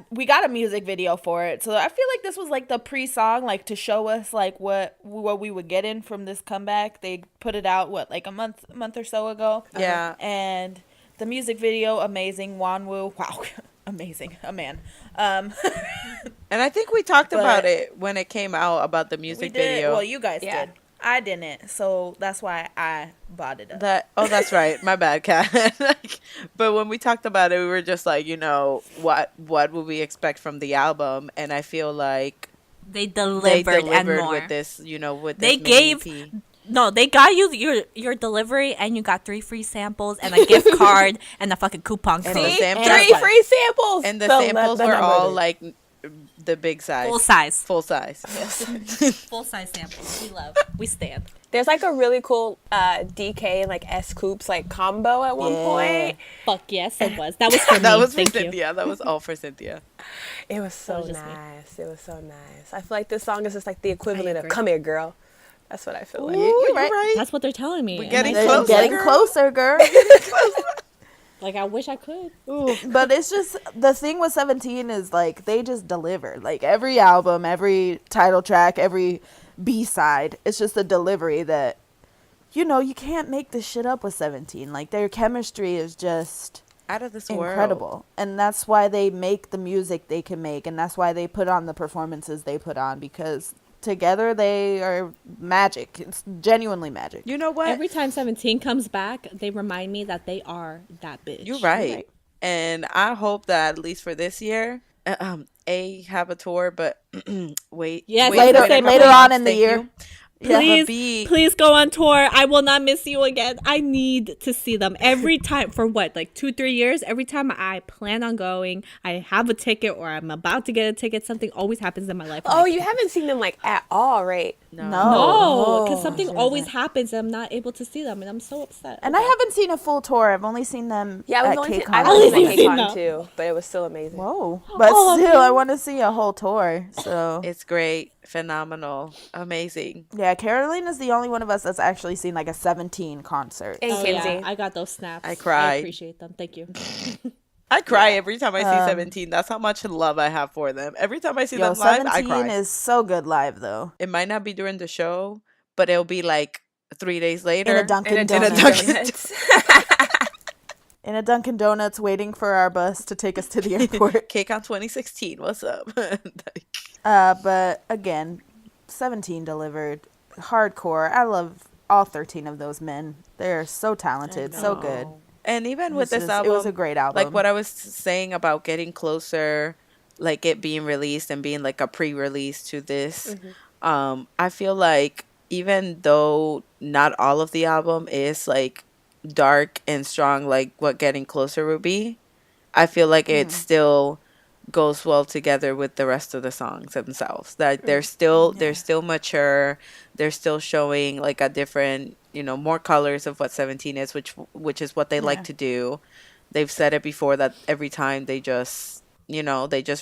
we got a music video for it, so I feel like this was like the pre-song, like to show us like what we would get in from this comeback. They put it out like a month or so ago. Yeah. And the music video, amazing. Wanwoo, wow, amazing, a man. And I think we talked But- about it when it came out about the We music did. video. Well, you guys Yeah. did. I didn't, so that's why I bought it up. That's right. My bad, Kat. But when we talked about it, we were just like, what would we expect from the album? And I feel like They they delivered, and delivered more. with this, with They this gave- mini EP. No, they got you your delivery, and you got 3 free samples and a gift card and a fucking coupon And code. the See? samples- 3 free samples. And the So samples let were them all know. like the big size. Full size. Full size. Full size samples. We love. We stand. There's like a really cool DK and like S Coops like combo at one point. Fuck yes, it was. That was for That me. was for Thank you. Cynthia. That was all for Cynthia. It was so was just me. nice. It was so nice. I feel like this song is just like the equivalent of agree. "Come Here, Girl." That's what I feel like. You're right. right. That's what they're telling me. We're and getting I- closer. Getting girl. closer, girl. Like I wish I could. But it's just the thing with 17 is like they just deliver. Like every album, every title track, every B-side, it's just a delivery that you can't make this shit up with 17. Like their chemistry is just Out of this world. incredible. And that's why they make the music they can make, and that's why they put on the performances they put on, because together they are magic. It's genuinely magic. You know what? Every time 17 comes back, they remind me that they are that bitch. You're right. And I hope that at least for this year, have a tour, but wait. Yes, wait Later, a couple later on months, in the thank year. you. Yeah. Please, B. please go on tour. I will not miss you again. I need to see them every time for what, like 2-3 years. Every time I plan on going, I have a ticket or I'm about to get a ticket. Something always happens in my life. and I Oh, you can't. haven't seen them like at all, right? No. No, because Oh, something she always hasn't. happens and I'm not able to see them, and I'm so upset. And I haven't seen a full tour. I've only seen them Yeah, at we've only seen, KCON. I've At only least seen you've seen KCON them. too, but it was still amazing. Whoa. But Oh, still, I okay. want to see a whole tour. So, It's great, phenomenal, amazing. yeah, Caroline is the only one of us that's actually seen like a 17 concert. And Oh, Kinsey. yeah, I got those snaps. I cried. I appreciate them. Thank you. I cry every time I see 17. That's how much love I have for them. Every time I see Yo, them live, I 17 cry. is so good live, though. It might not be during the show, but it'll be like 3 days later. In a Dunkin' And Donuts. Donuts. In a Dunkin' Donuts waiting for our bus to take us to the airport. KCON 2016, what's up? But again, 17 delivered. Hardcore. I love all 13 of those men. They're so talented, so good. And even with this It album, was a great album. like what I was saying about getting closer, like it being released and being like a pre-release to this, I feel like even though not all of the album is like dark and strong like what Getting Closer would be, I feel like it still goes well together with the rest of the songs themselves. That they're still mature, they're still showing like a different, more colors of what 17 is, which is what they like to do. They've said it before that every time they just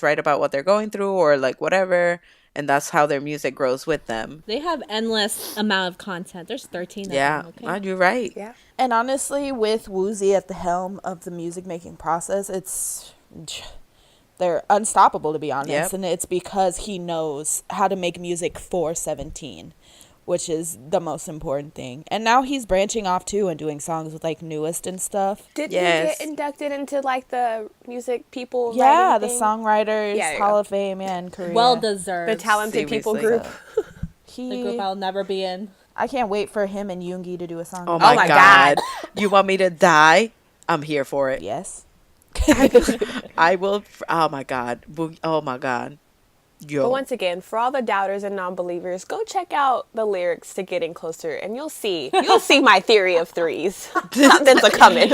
write about what they're going through or like whatever, and that's how their music grows with them. They have endless amount of content. There's 13 of them, okay? You're right. Yeah. And honestly, with Woozy at the helm of the music making process, they're unstoppable, to be honest. Yep. And it's because he knows how to make music for 17, which is the most important thing. And now he's branching off too and doing songs with like Newest and stuff. Did Yes. he get inducted into like the music people? Yeah, writing the thing? Songwriters Yeah, there you Hall go. of Fame, in Korea. Well deserved. The talented people Seriously. group. The group I'll never be in. I can't wait for him and Yoongi to do a song. Oh together. my, my god. God. You want me to die? I'm here for it. Yes. I will. Oh my god. Oh my god. Yo. But once again, for all the doubters and non-believers, go check out the lyrics to Getting Closer, and you'll see my theory of threes. Something's a coming.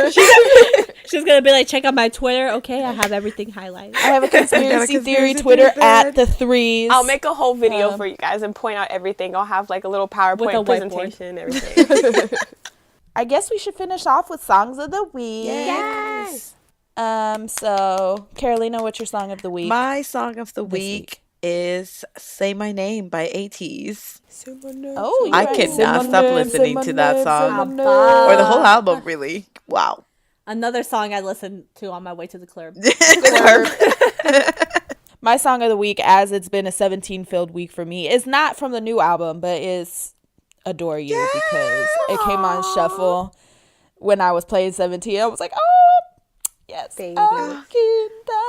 She's gonna be like, check out my Twitter. Okay, I have everything highlighted. I have a conspiracy theory conspiracy Twitter theory at thread. the threes. I'll make a whole video for you guys and point out everything. I'll have like a little With a PowerPoint whiteboard. presentation and everything. I guess we should finish off with songs of the week. Yes. So Carolina, what's your song of the week? My song of the This week is Say My Name by ATEEZ. Oh, you're I right. cannot Say my stop name, listening say my to that name, song. say my name. Or the whole album, really. Wow. Another song I listened to on my way to the club. My song of the week, as it's been a 17 filled week for me, is not from the new album, but is Adore You, because it came on shuffle when I was playing 17. I was like, oh, yes. Baby.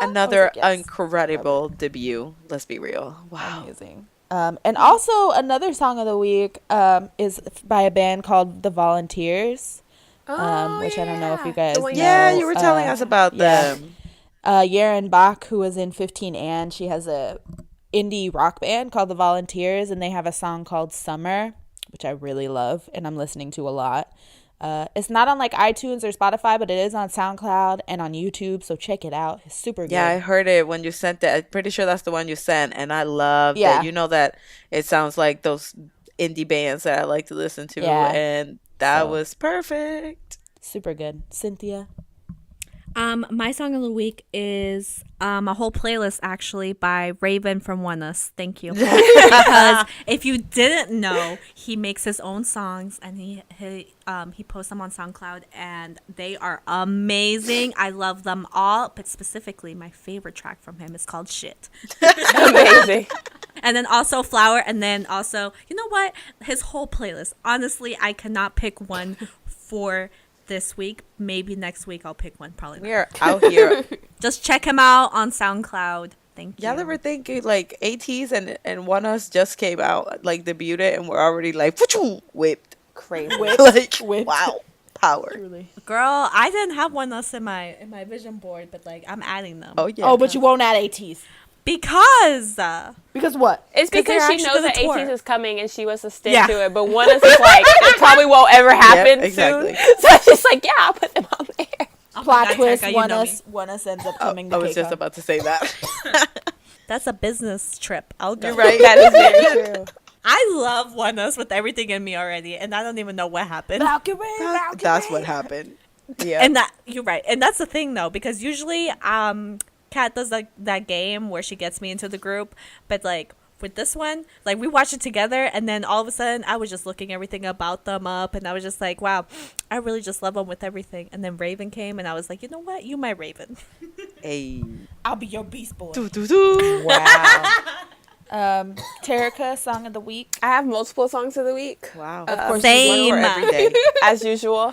Another yes. incredible debut. Let's be real. Wow. Amazing. And also another song of the week is by a band called The Volunteers, which I don't know if you guys know. Yeah, you were telling us about yeah. them. Yaren Bach, who was in 15 and she has a indie rock band called The Volunteers, and they have a song called Summer, which I really love and I'm listening to a lot. It's not on like iTunes or Spotify, but it is on SoundCloud and on YouTube, so check it out. It's super good. Yeah, I heard it when you sent it. I'm pretty sure that's the one you sent, and I love Yeah. that. You know that it sounds like those indie bands that I like to listen to, Yeah. and that So. was perfect. Super good. Cynthia? My song of the week is a whole playlist actually by Raven from One Us. Thank you. Because if you didn't know, he makes his own songs and he posts them on SoundCloud, and they are amazing. I love them all, but specifically my favorite track from him is called Shit. Amazing. And then also Flower, and then also, you know what? His whole playlist. Honestly, I cannot pick one for this week. Maybe next week I'll pick one. Probably not. We are out here. Just check him out on SoundCloud. Thank you. Y'all ever think like ATEEZ and One Us just came out, like debuted, and we're already like whipped, Crazy. like Whipped. wow, power. Truly. Girl, I didn't have one else in my vision board, but like I'm adding them. Oh yeah. Oh, but you won't add ATEEZ. Because Because what? It's 'Cause because they're she actually knows that gonna tour. ATEEZ is coming and she wants to stick Yeah. to it. But one is just like, it probably won't ever happen exactly. soon. So she's like, yeah, I'll put them on there. Oh my Plot God, twist, Terica, you know me. one ends up Oh, coming to I was just KCON. about to say that. That's a business trip. I'll go. You're right. That is very true. I love One Us with everything in me already, and I don't even know what happened. Valkyrie. That's what happened. Yeah. And that you're right, and that's the thing though, because usually Kat does like that game where she gets me into the group, but like with this one, like we watched it together, and then all of a sudden I was just looking everything about them up, and I was just like, wow, I really just love them with everything. And then Raven came, and I was like, you know what, you my Raven. Hey. I'll be your beast boy. Do, do, do. Wow. Terica, song of the week. I have multiple songs of the week. Wow. Of course, Same. One for every day. As usual.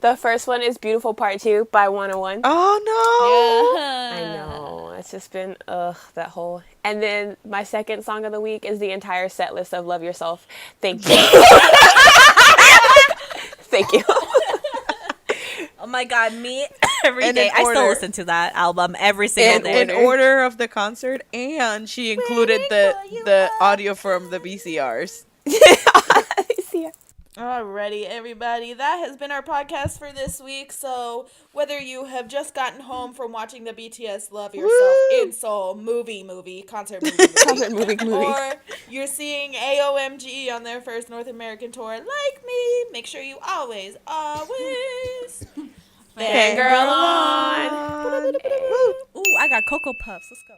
The first one is Beautiful Part 2 by 101. Oh I know. It's just been, that whole. And then my second song of the week is the entire set list of Love Yourself. Thank you. Thank you. Oh my God, me every And day. in I still order. listen to that album every single no. In day. order of the concert, and she included the audio from the BCRs. Alrighty, everybody. That has been our podcast for this week. So, whether you have just gotten home from watching the BTS Love Yourself in Seoul concert movie, or you're seeing AOMG on their first North American tour, like me, make sure you always Fangirl on. Ooh, I got Cocoa Puffs. Let's go.